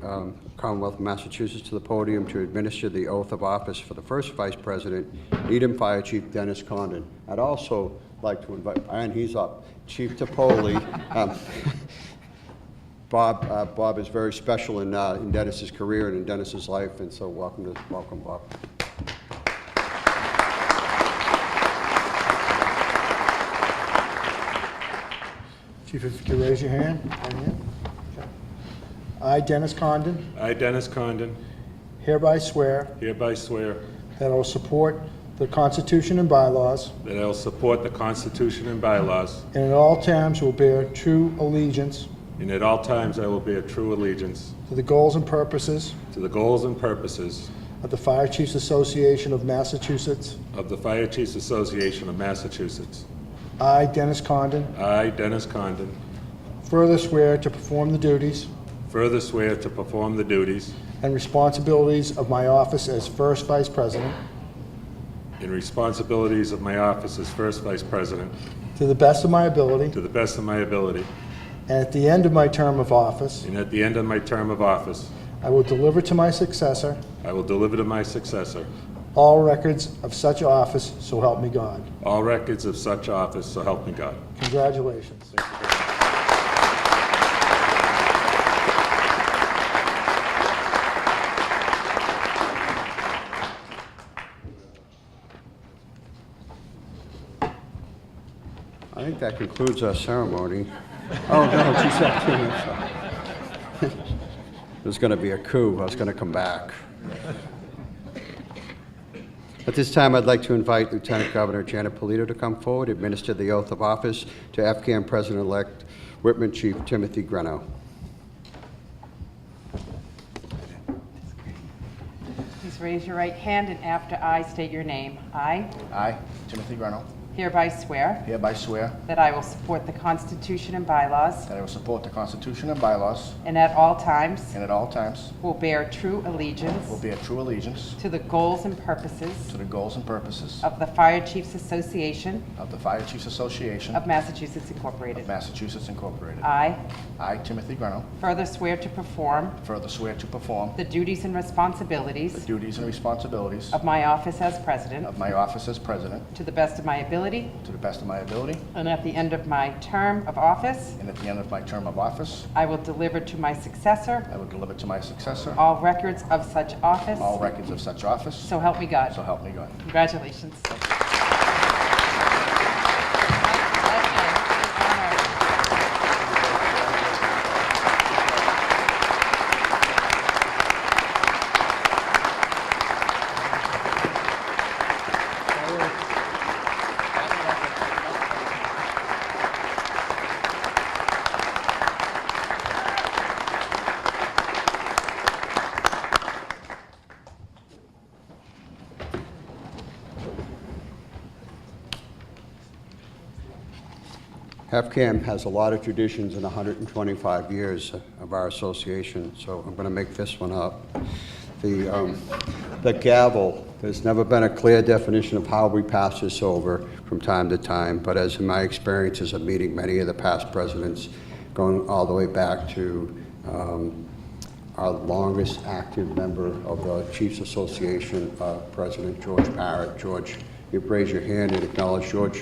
Commonwealth of Massachusetts, to the podium to administer the oath of office for the first Vice President, Needham Fire Chief Dennis Condon. I'd also like to invite, and he's up, Chief Toppoli. Bob is very special in Dennis's career and in Dennis's life, and so welcome, Bob. Chief, if you could raise your hand. Right hand. Okay. I, Dennis Condon, I, Dennis Condon, hereby swear hereby swear that I will support the Constitution and bylaws, that I will support the Constitution and bylaws, and at all times will bear true allegiance and at all times I will bear true allegiance to the goals and purposes to the goals and purposes of the Fire Chiefs Association of Massachusetts. of the Fire Chiefs Association of Massachusetts. I, Dennis Condon, I, Dennis Condon, further swear to perform the duties further swear to perform the duties and responsibilities of my office as First Vice President and responsibilities of my office as First Vice President to the best of my ability, to the best of my ability, and at the end of my term of office, and at the end of my term of office, I will deliver to my successor I will deliver to my successor all records of such office, so help me God. all records of such office, so help me God. Congratulations. I think that concludes our ceremony. Oh, no, she's up too. There's going to be a coup. I was going to come back. At this time, I'd like to invite Lieutenant Governor Janet Polito to come forward, administer the oath of office to FCAM President-elect Whitman Chief Timothy Grenno. Please raise your right hand and after I state your name. I I, Timothy Grenno, hereby swear hereby swear that I will support the Constitution and bylaws that I will support the Constitution and bylaws, and at all times and at all times will bear true allegiance will bear true allegiance to the goals and purposes to the goals and purposes of the Fire Chiefs Association of the Fire Chiefs Association of Massachusetts Incorporated. of Massachusetts Incorporated. I I, Timothy Grenno, further swear to perform further swear to perform the duties and the responsibilities duties and responsibilities of my office as President of my office as President to the best of my ability, to the best of my ability, and at the end of my term of office, and at the end of my term of office, I will deliver to my successor I will deliver to my successor all records of such office. all records of such office, So help me God. so help me God. Congratulations. FCAM has a lot of traditions in 125 years of our association, so I'm going to make this one up. The gavel, there's never been a clear definition of how we pass this over from time to time, but as in my experiences of meeting many of the past presidents, going all the way back to our longest active member of the Chiefs Association, President George Barrett. George, you raise your hand and acknowledge George.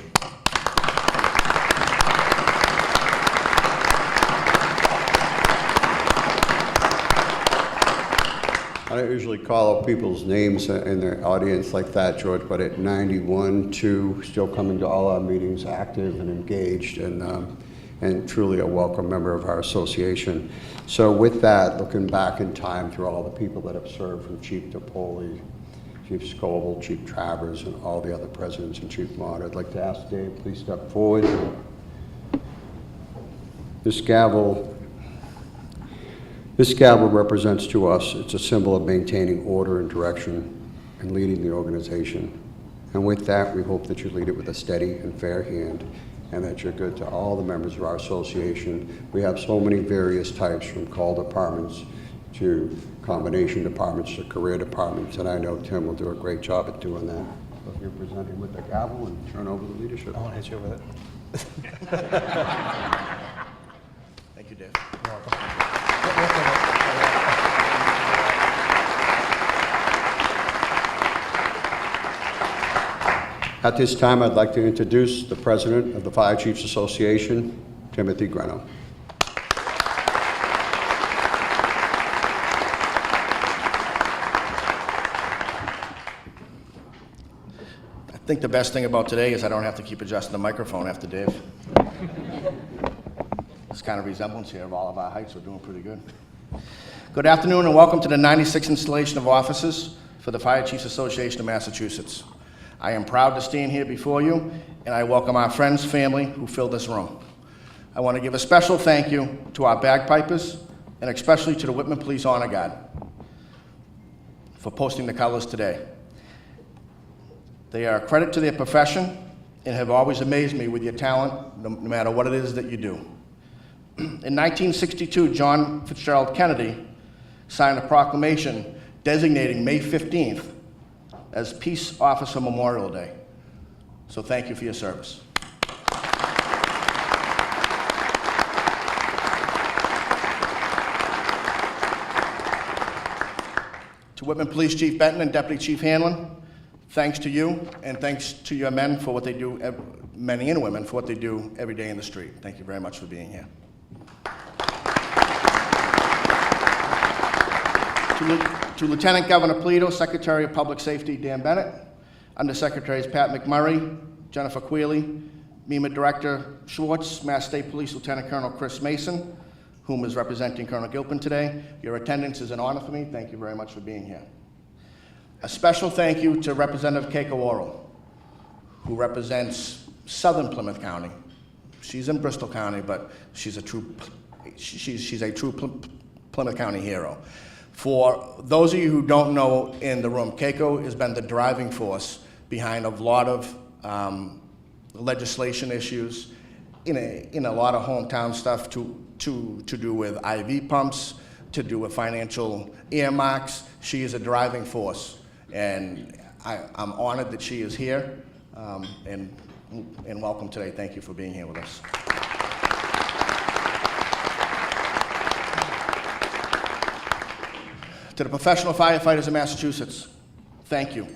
I don't usually call out people's names in their audience like that, George, but at 91, 2, still coming to all our meetings, active and engaged, and and truly a welcome member of our association. So with that, looking back in time through all the people that have served, from Chief DePoli, Chief Scoble, Chief Travers, and all the other presidents and Chief Mott, I'd like to ask Dave, please step forward. This gavel represents to us, it's a symbol of maintaining order and direction and leading the organization. And with that, we hope that you lead it with a steady and fair hand, and that you're good to all the members of our association. We have so many various types, from call departments to combination departments to career departments, and I know Tim will do a great job at doing that. So if you're presenting with the gavel and turn over the leadership. I want to hit you with it. Thank you, Dave. At this time, I'd like to introduce the President of the Fire Chiefs Association, Timothy Grenno. I think the best thing about today is I don't have to keep adjusting the microphone after Dave. This kind of resemblance here of all of our heights. We're doing pretty good. Good afternoon and welcome to the 96th installation of offices for the Fire Chiefs Association of Massachusetts. I am proud to stand here before you, and I welcome our friends, family who fill this room. I want to give a special thank you to our bagpipers, and especially to the Whitman Police Honor Guard for posting the colors today. They are a credit to their profession and have always amazed me with your talent, no matter what it is that you do. In 1962, John Fitzgerald Kennedy signed a proclamation designating May 15th as Peace Officer Memorial Day. So thank you for your service. To Whitman Police Chief Benton and Deputy Chief Hanlon, thanks to you, and thanks to your men for what they do, men and women, for what they do every day in the street. Thank you very much for being here. To Lieutenant Governor Polito, Secretary of Public Safety Dan Bennett, Undersecretaries Pat McMurray, Jennifer Quealy, MEMA Director Schwartz, Mass State Police Lieutenant Colonel Chris Mason, whom is representing Colonel Gilpin today. Your attendance is an honor for me. Thank you very much for being here. A special thank you to Representative Keiko Worrell, who represents Southern Plymouth County. She's in Bristol County, but she's a true Plymouth County hero. For those of you who don't know in the room, Keiko has been the driving force behind a lot of legislation issues, in a lot of hometown stuff to do with IV pumps, to do with financial earmarks. She is a driving force, and I'm honored that she is here, and welcome today. Thank you for being here with us. To the professional firefighters of Massachusetts, thank you.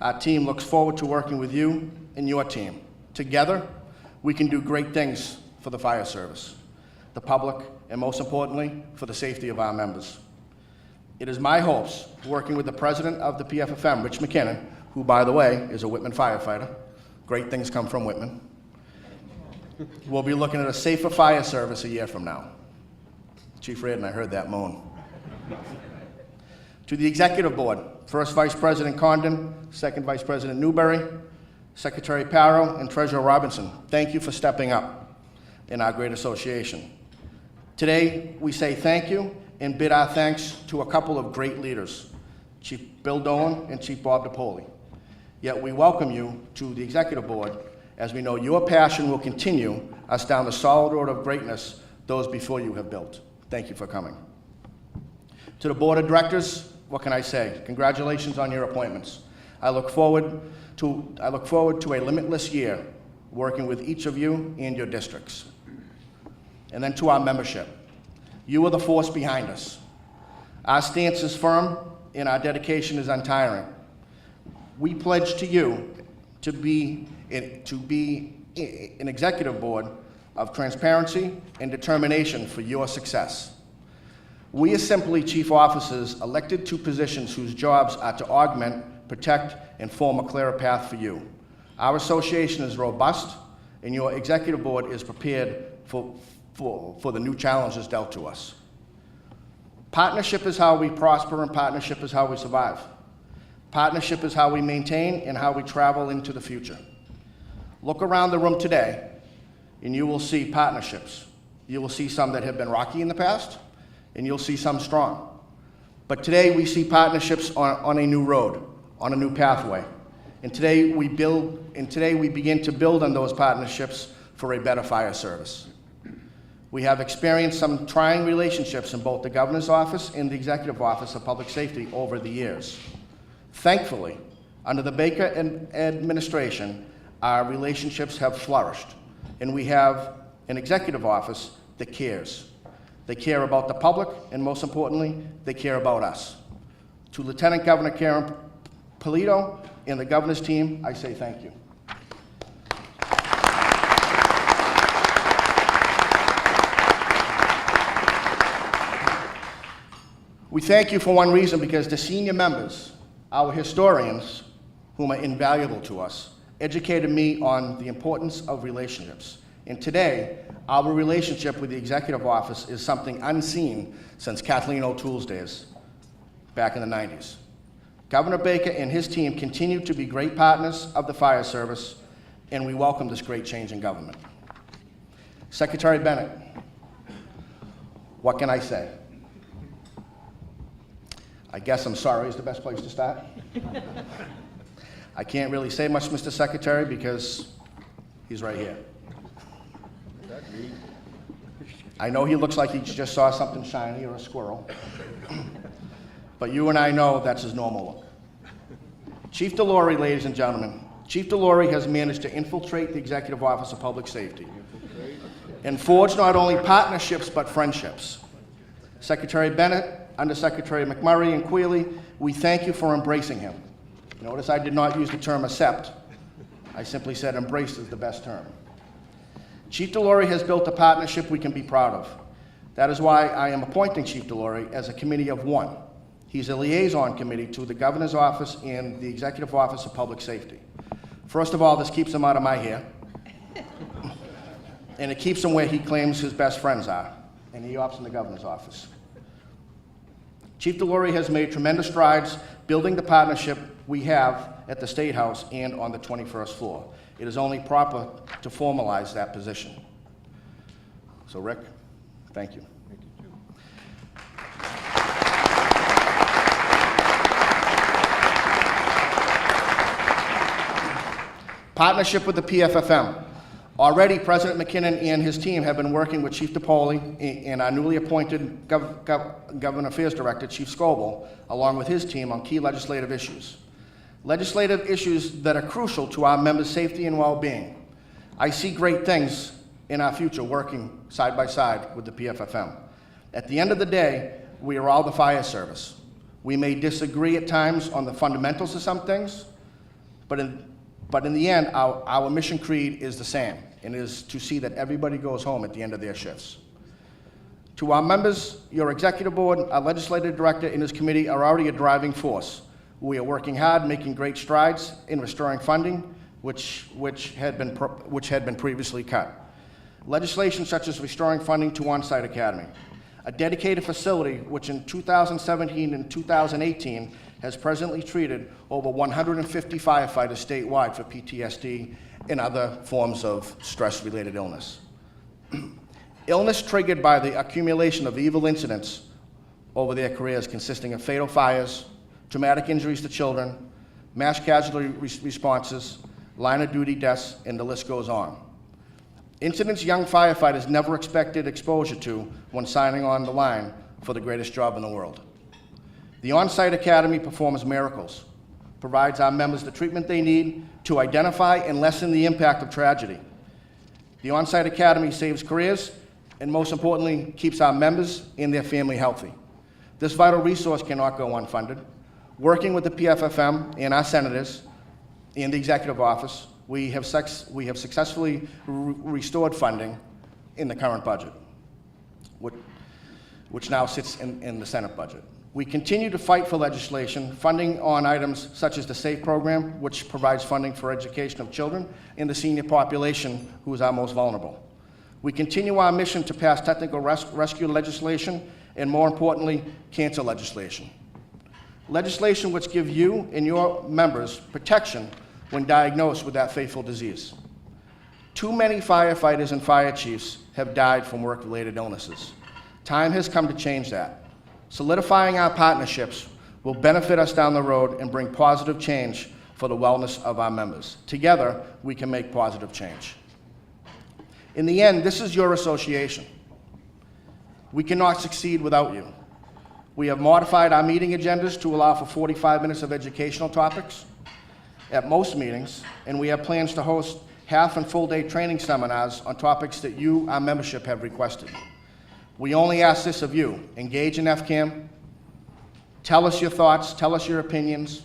Our team looks forward to working with you and your team. Together, we can do great things for the fire service, the public, and most importantly, for the safety of our members. It is my hopes, working with the president of the PFFM, Rich McKinnon, who, by the way, is a Whitman firefighter. Great things come from Whitman. We'll be looking at a safer fire service a year from now. Chief Reardon, I heard that moan. To the Executive Board, First Vice President Condon, Second Vice President Newberry, Secretary Parrow, and Treasurer Robinson, thank you for stepping up in our great association. Today, we say thank you and bid our thanks to a couple of great leaders, Chief Bill Dolan and Chief Bob DePoli. Yet we welcome you to the Executive Board, as we know your passion will continue us down the solid road of greatness those before you have built. Thank you for coming. To the Board of Directors, what can I say? Congratulations on your appointments. I look forward to a limitless year working with each of you and your districts. And then to our membership, you are the force behind us. Our stance is firm and our dedication is untiring. We pledge to you to be an executive board of transparency and determination for your success. We are simply chief officers elected to positions whose jobs are to augment, protect, and form a clearer path for you. Our association is robust, and your executive board is prepared for the new challenges dealt to us. Partnership is how we prosper, and partnership is how we survive. Partnership is how we maintain and how we travel into the future. Look around the room today, and you will see partnerships. You will see some that have been rocky in the past, and you'll see some strong. But today we see partnerships on a new road, on a new pathway. And today we begin to build on those partnerships for a better fire service. We have experienced some trying relationships in both the Governor's Office and the Executive Office of Public Safety over the years. Thankfully, under the Baker administration, our relationships have flourished, and we have an Executive Office that cares. They care about the public, and most importantly, they care about us. To Lieutenant Governor Karen Polito and the Governor's team, I say thank you. We thank you for one reason, because the senior members, our historians, whom are invaluable to us, educated me on the importance of relationships. And today, our relationship with the Executive Office is something unseen since Kathleen O'Toole's days, back in the 90s. Governor Baker and his team continue to be great partners of the fire service, and we welcome this great change in government. Secretary Bennett, what can I say? I guess I'm sorry is the best place to start. I can't really say much, Mr. Secretary, because he's right here. I know he looks like he just saw something shiny or a squirrel, but you and I know that's his normal look. Chief DeLaurie, ladies and gentlemen, Chief DeLaurie has managed to infiltrate the Executive Office of Public Safety and forge not only partnerships but friendships. Secretary Bennett, Undersecretary McMurray, and Quealy, we thank you for embracing him. Notice I did not use the term accept. I simply said embrace is the best term. Chief DeLaurie has built a partnership we can be proud of. That is why I am appointing Chief DeLaurie as a committee of one. He's a liaison committee to the Governor's Office and the Executive Office of Public Safety. First of all, this keeps him out of my hair. And it keeps him where he claims his best friends are, and he opts in the Governor's Office. Chief DeLaurie has made tremendous strides building the partnership we have at the State House and on the 21st floor. It is only proper to formalize that position. So, Rick, thank you. Partnership with the PFFM. Already, President McKinnon and his team have been working with Chief DePaoli and our newly appointed Government Affairs Director, Chief Scoble, along with his team on key legislative issues. Legislative issues that are crucial to our members' safety and well-being. I see great things in our future working side by side with the PFFM. At the end of the day, we are all the fire service. We may disagree at times on the fundamentals of some things, but in the end, our mission creed is the same, and it is to see that everybody goes home at the end of their shifts. To our members, your executive board, our legislative director, and his committee are already a driving force. We are working hard, making great strides in restoring funding, which had been previously cut. Legislation such as restoring funding to On-Site Academy, a dedicated facility which in 2017 and 2018 has presently treated over 150 firefighters statewide for PTSD and other forms of stress-related illness. Illness triggered by the accumulation of evil incidents over their careers consisting of fatal fires, traumatic injuries to children, mass casualty responses, line of duty deaths, and the list goes on. Incidents young firefighters never expected exposure to when signing on the line for the greatest job in the world. The On-Site Academy performs miracles, provides our members the treatment they need to identify and lessen the impact of tragedy. The On-Site Academy saves careers and, most importantly, keeps our members and their family healthy. This vital resource cannot go unfunded. Working with the PFFM and our senators and the Executive Office, we have successfully restored funding in the current budget, which now sits in the Senate budget. We continue to fight for legislation, funding on items such as the SAFE program, which provides funding for education of children and the senior population who is our most vulnerable. We continue our mission to pass technical rescue legislation and, more importantly, cancer legislation. Legislation which give you and your members protection when diagnosed with that fateful disease. Too many firefighters and fire chiefs have died from work-related illnesses. Time has come to change that. Solidifying our partnerships will benefit us down the road and bring positive change for the wellness of our members. Together, we can make positive change. In the end, this is your association. We cannot succeed without you. We have modified our meeting agendas to allow for 45 minutes of educational topics at most meetings, and we have plans to host half and full day training seminars on topics that you, our membership, have requested. We only ask this of you. Engage in FCAM, tell us your thoughts, tell us your opinions,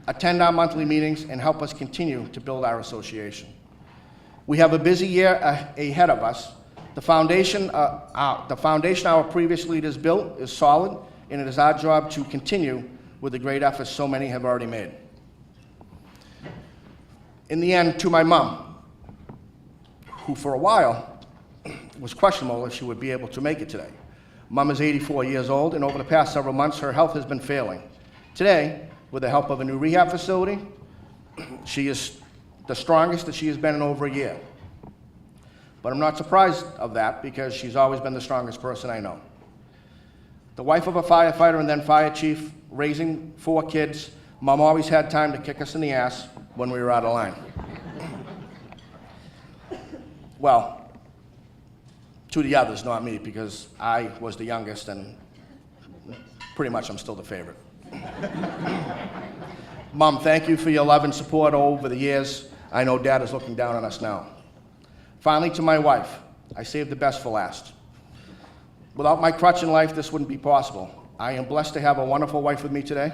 attend our monthly meetings, and help us continue to build our association. We have a busy year ahead of us. The foundation our previous leaders built is solid, and it is our job to continue with the great efforts so many have already made. In the end, to my mom, who for a while was questionable if she would be able to make it today. Mom is 84 years old, and over the past several months, her health has been failing. Today, with the help of a new rehab facility, she is the strongest that she has been in over a year. But I'm not surprised of that, because she's always been the strongest person I know. The wife of a firefighter and then fire chief, raising 4 kids, Mom always had time to kick us in the ass when we were out of line. Well, to the others, not me, because I was the youngest, and pretty much I'm still the favorite. Mom, thank you for your love and support over the years. I know Dad is looking down on us now. Finally, to my wife, I saved the best for last. Without my crutch in life, this wouldn't be possible. I am blessed to have a wonderful wife with me today.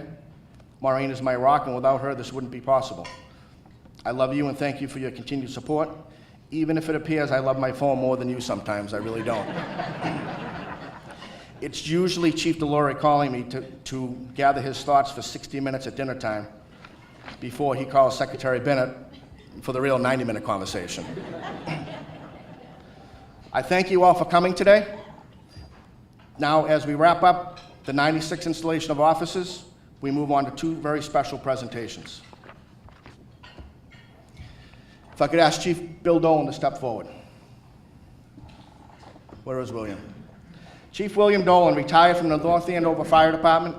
Maureen is my rock, and without her, this wouldn't be possible. I love you and thank you for your continued support. Even if it appears I love my phone more than you sometimes, I really don't. It's usually Chief Delory calling me to gather his thoughts for 60 minutes at dinner time before he calls Secretary Bennett for the real 90-minute conversation. I thank you all for coming today. Now, as we wrap up the 96th installation of offices, we move on to 2 very special presentations. If I could ask Chief Bill Dolan to step forward. Where is William? Chief William Dolan retired from the North Andover Fire Department,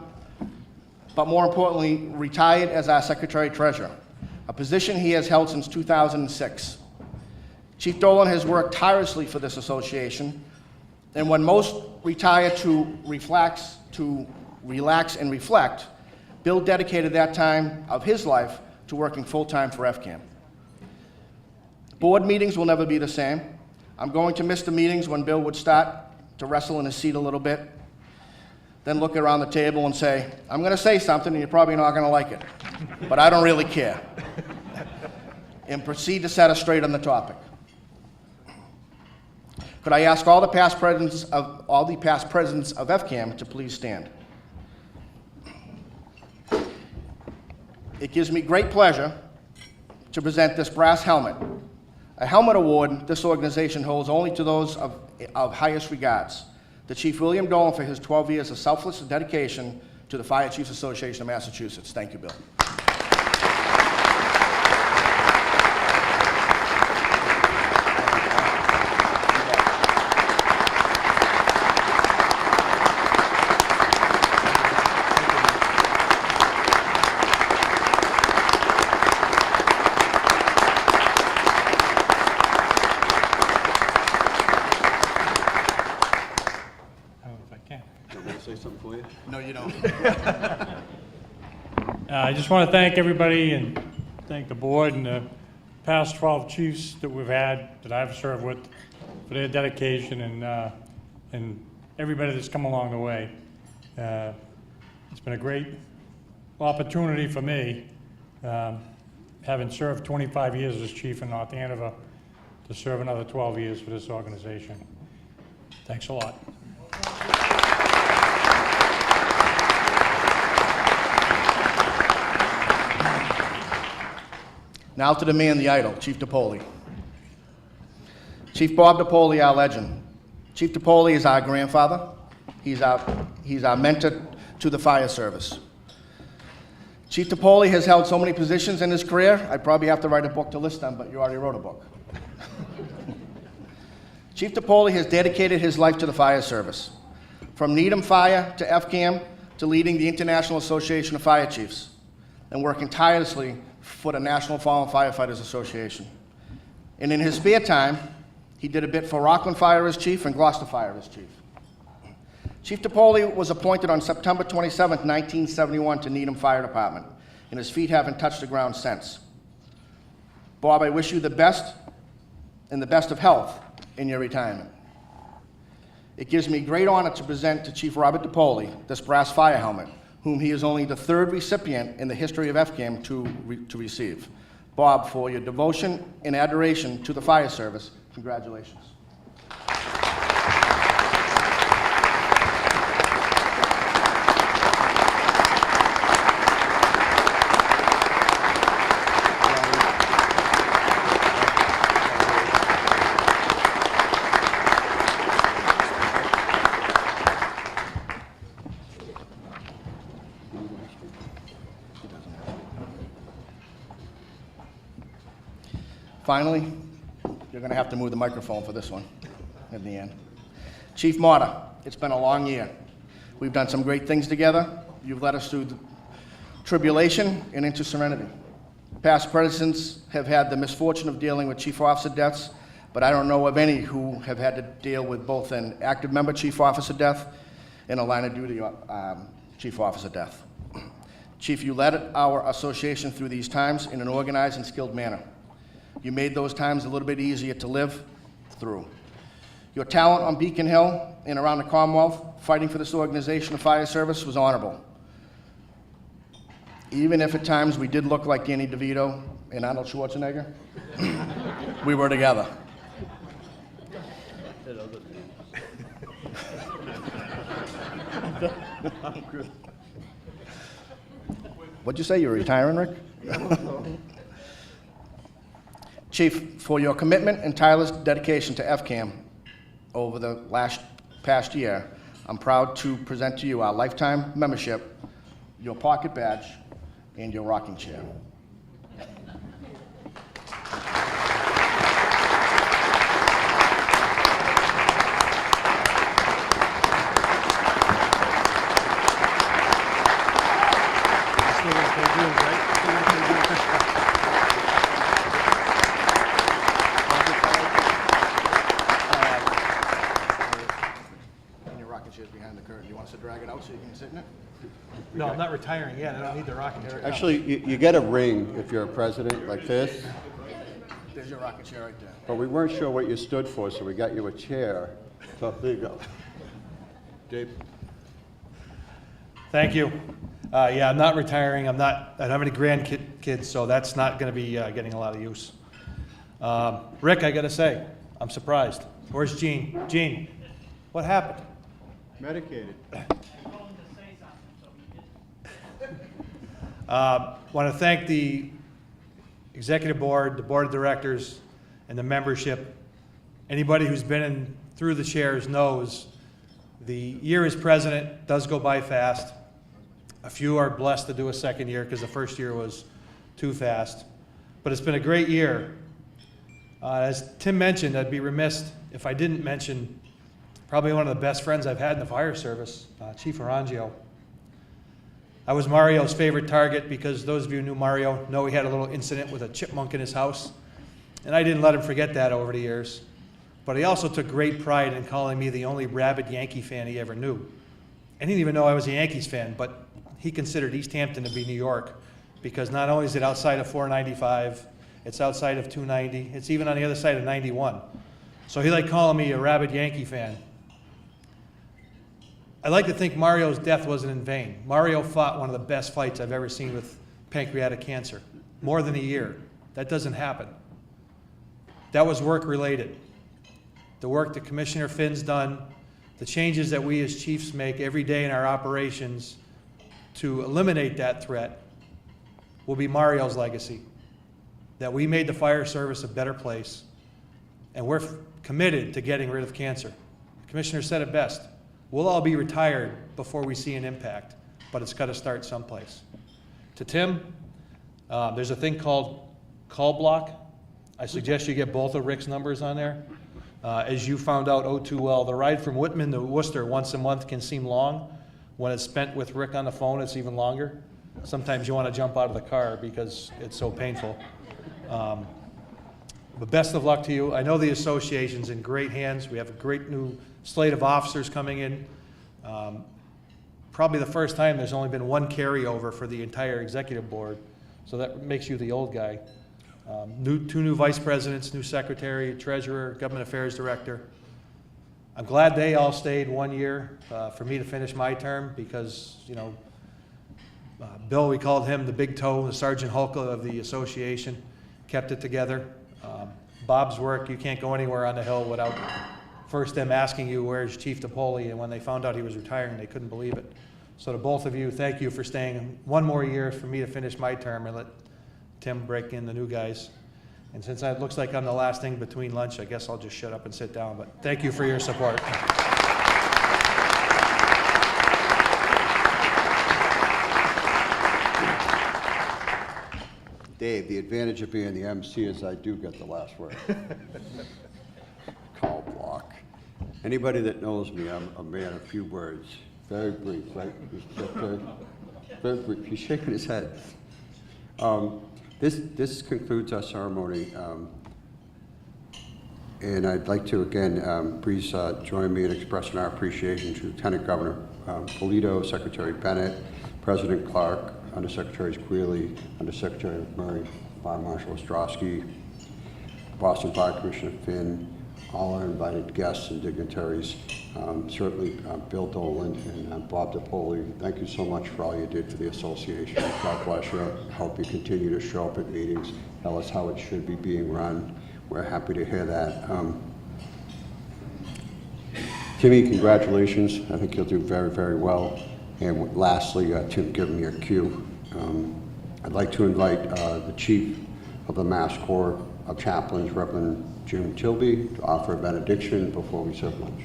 but more importantly, retired as our Secretary-Treasurer, a position he has held since 2006. Chief Dolan has worked tirelessly for this association, and when most retire to relax and reflect, Bill dedicated that time of his life to working full-time for FCAM. Board meetings will never be the same. I'm going to miss the meetings when Bill would start to wrestle in his seat a little bit, then look around the table and say, I'm going to say something and you're probably not going to like it, but I don't really care, and proceed to set us straight on the topic. Could I ask all the past presidents of FCAM to please stand? It gives me great pleasure to present this brass helmet, a helmet award this organization holds only to those of highest regards. To Chief William Dolan for his 12 years of selfless dedication to the Fire Chiefs Association of Massachusetts. Thank you, Bill. No, you don't. I just want to thank everybody and thank the board and the past 12 chiefs that we've had, that I've served with, for their dedication and everybody that's come along the way. It's been a great opportunity for me, having served 25 years as chief in North Andover, to serve another 12 years for this organization. Thanks a lot. Now to the man, the idol, Chief DiPoli. Chief Bob DiPoli, our legend. Chief DiPoli is our grandfather. He's our mentor to the fire service. Chief DiPoli has held so many positions in his career, I'd probably have to write a book to list them, but you already wrote a book. Chief DiPoli has dedicated his life to the fire service, from Needham Fire to FCAM to leading the International Association of Fire Chiefs and working tirelessly for the National Fallen Firefighters Association. And in his spare time, he did a bit for Rockland Fire as chief and Gloucester Fire as chief. Chief DiPoli was appointed on September 27, 1971 to Needham Fire Department, and his feet haven't touched the ground since. Bob, I wish you the best and the best of health in your retirement. It gives me great honor to present to Chief Robert DiPoli this brass fire helmet, whom he is only the third recipient in the history of FCAM to receive. Bob, for your devotion and adoration to the fire service, congratulations. Finally, you're going to have to move the microphone for this one at the end. Chief Marta, it's been a long year. We've done some great things together. You've led us through the tribulation and into serenity. Past presidents have had the misfortune of dealing with chief officer deaths, but I don't know of any who have had to deal with both an active member chief officer death and a line of duty chief officer death. Chief, you led our association through these times in an organized and skilled manner. You made those times a little bit easier to live through. Your talent on Beacon Hill and around the Commonwealth, fighting for this organization of fire service, was honorable. Even if at times we did look like Danny DeVito and Arnold Schwarzenegger, we were together. What'd you say, you're retiring, Rick? Chief, for your commitment and tireless dedication to FCAM over the past year, I'm proud to present to you our lifetime membership, your pocket badge, and your rocking chair. No, I'm not retiring yet. I don't need the rocking chair. Actually, you get a ring if you're a president like this, There's your rocking chair right there. but we weren't sure what you stood for, so we got you a chair. So there you go. Dave? Thank you. Yeah, I'm not retiring. I don't have any grandkids, so that's not going to be getting a lot of use. Rick, I got to say, I'm surprised. Where's Gene? Gene, what happened? Medicated. Want to thank the executive board, the board of directors, and the membership. Anybody who's been through the chairs knows the year as president does go by fast. A few are blessed to do a second year because the first year was too fast. But it's been a great year. As Tim mentioned, I'd be remiss if I didn't mention probably one of the best friends I've had in the fire service, Chief Arangio. I was Mario's favorite target because those of you who knew Mario know he had a little incident with a chipmunk in his house. And I didn't let him forget that over the years. But he also took great pride in calling me the only rabid Yankee fan he ever knew. I didn't even know I was a Yankees fan, but he considered East Hampton to be New York because not only is it outside of 495, it's outside of 290, it's even on the other side of 91. So he liked calling me a rabid Yankee fan. I like to think Mario's death wasn't in vain. Mario fought one of the best fights I've ever seen with pancreatic cancer. More than a year. That doesn't happen. That was work-related. The work that Commissioner Finn's done, the changes that we as chiefs make every day in our operations to eliminate that threat will be Mario's legacy. That we made the fire service a better place, and we're committed to getting rid of cancer. The commissioner said it best. We'll all be retired before we see an impact, but it's got to start someplace. To Tim, there's a thing called call block. I suggest you get both of Rick's numbers on there. As you found out oh too well, the ride from Whitman to Worcester once a month can seem long. When it's spent with Rick on the phone, it's even longer. Sometimes you want to jump out of the car because it's so painful. But best of luck to you. I know the association's in great hands. We have a great new slate of officers coming in. Probably the first time there's only been one carryover for the entire executive board, so that makes you the old guy. Two new vice presidents, new secretary, treasurer, government affairs director. I'm glad they all stayed 1 year for me to finish my term because, you know, Bill, we called him the big toe, the Sergeant Hulk of the association, kept it together. Bob's work, you can't go anywhere on the Hill without first them asking you, where's Chief DePoli? And when they found out he was retiring, they couldn't believe it. So to both of you, thank you for staying 1 more year for me to finish my term and let Tim break in the new guys. And since it looks like I'm the last thing between lunch, I guess I'll just shut up and sit down. But thank you for your support. Dave, the advantage of being the MC is I do get the last word. Call block. Anybody that knows me, I'm a man of few words. Very brief, right? Very brief. He's shaking his head. This concludes our ceremony. And I'd like to, again, please join me in expressing our appreciation to Lieutenant Governor Polito, Secretary Bennett, President Clark, Undersecretaries Quealy, Undersecretary McMurray, Fire Marshal Ostrowski, Boston Fire Commissioner Finn, all our invited guests and dignitaries, certainly Bill Dolan and Bob DePoli. Thank you so much for all you did for the association. God bless you. Hope you continue to show up at meetings. Tell us how it should be being run. We're happy to hear that. Timmy, congratulations. I think you'll do very, very well. And lastly, Tim, give me your cue. I'd like to invite the Chief of the Mass Corps of Chaplains, Reverend Jim Tilby, to offer a benediction before we serve lunch.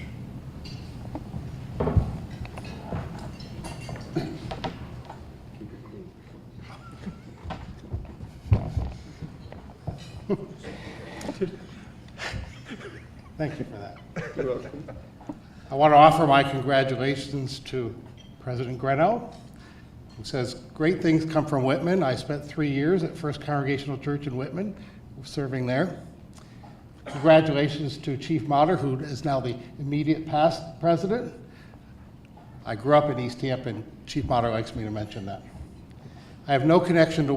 Thank you for that. You're welcome. I want to offer my congratulations to President Grenno, who says, great things come from Whitman. I spent 3 years at First Congregational Church in Whitman, serving there. Congratulations to Chief Motter, who is now the immediate past president. I grew up in East Hampton. Chief Motter likes me to mention that. I have no connection to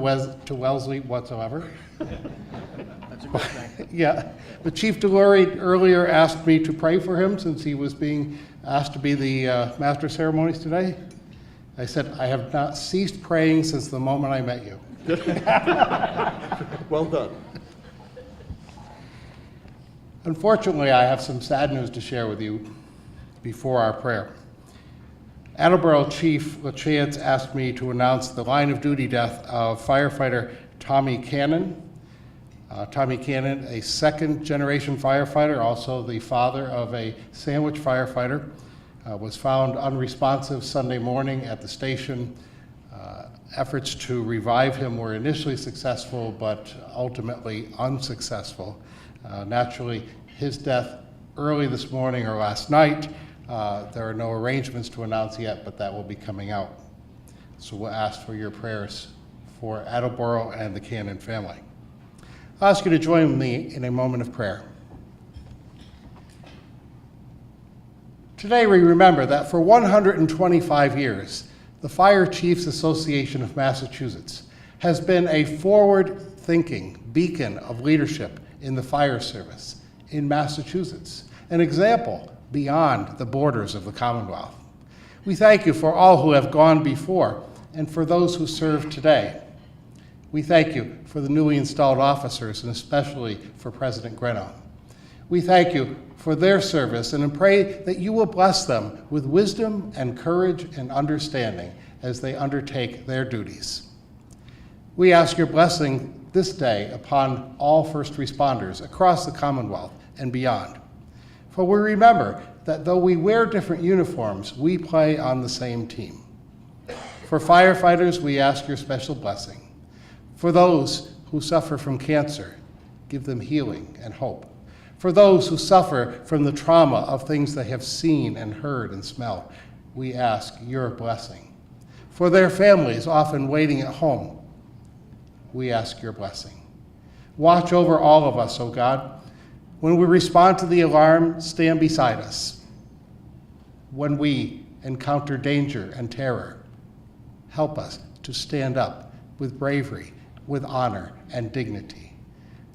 Wellesley whatsoever. That's a good thing. Yeah, but Chief Delory earlier asked me to pray for him since he was being asked to be the Master of Ceremonies today. I said, I have not ceased praying since the moment I met you. Well done. Unfortunately, I have some sad news to share with you before our prayer. Attleboro Chief LaChance asked me to announce the line of duty death of firefighter Tommy Cannon. Tommy Cannon, a second-generation firefighter, also the father of a Sandwich firefighter, was found unresponsive Sunday morning at the station. Efforts to revive him were initially successful, but ultimately unsuccessful. Naturally, his death early this morning or last night. There are no arrangements to announce yet, but that will be coming out. So we'll ask for your prayers for Attleboro and the Cannon family. I'll ask you to join me in a moment of prayer. Today we remember that for 125 years, the Fire Chiefs Association of Massachusetts has been a forward-thinking beacon of leadership in the fire service in Massachusetts, an example beyond the borders of the Commonwealth. We thank you for all who have gone before and for those who serve today. We thank you for the newly installed officers and especially for President Grenno. We thank you for their service and pray that you will bless them with wisdom and courage and understanding as they undertake their duties. We ask your blessing this day upon all first responders across the Commonwealth, and beyond. For we remember that though we wear different uniforms, we play on the same team. For firefighters, we ask your special blessing. For those who suffer from cancer, give them healing and hope. For those who suffer from the trauma of things they have seen and heard and smelled, we ask your blessing. For their families often waiting at home, we ask your blessing. Watch over all of us, O God. When we respond to the alarm, stand beside us. When we encounter danger and terror, help us to stand up with bravery, with honor and dignity,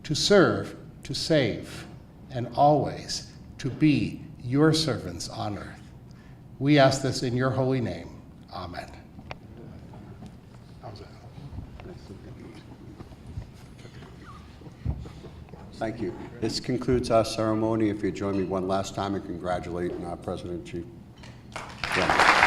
to serve, to save, and always to be your servants on earth. We ask this in your holy name. Amen. Thank you. This concludes our ceremony. If you join me one last time in congratulating our President Chief. Yeah.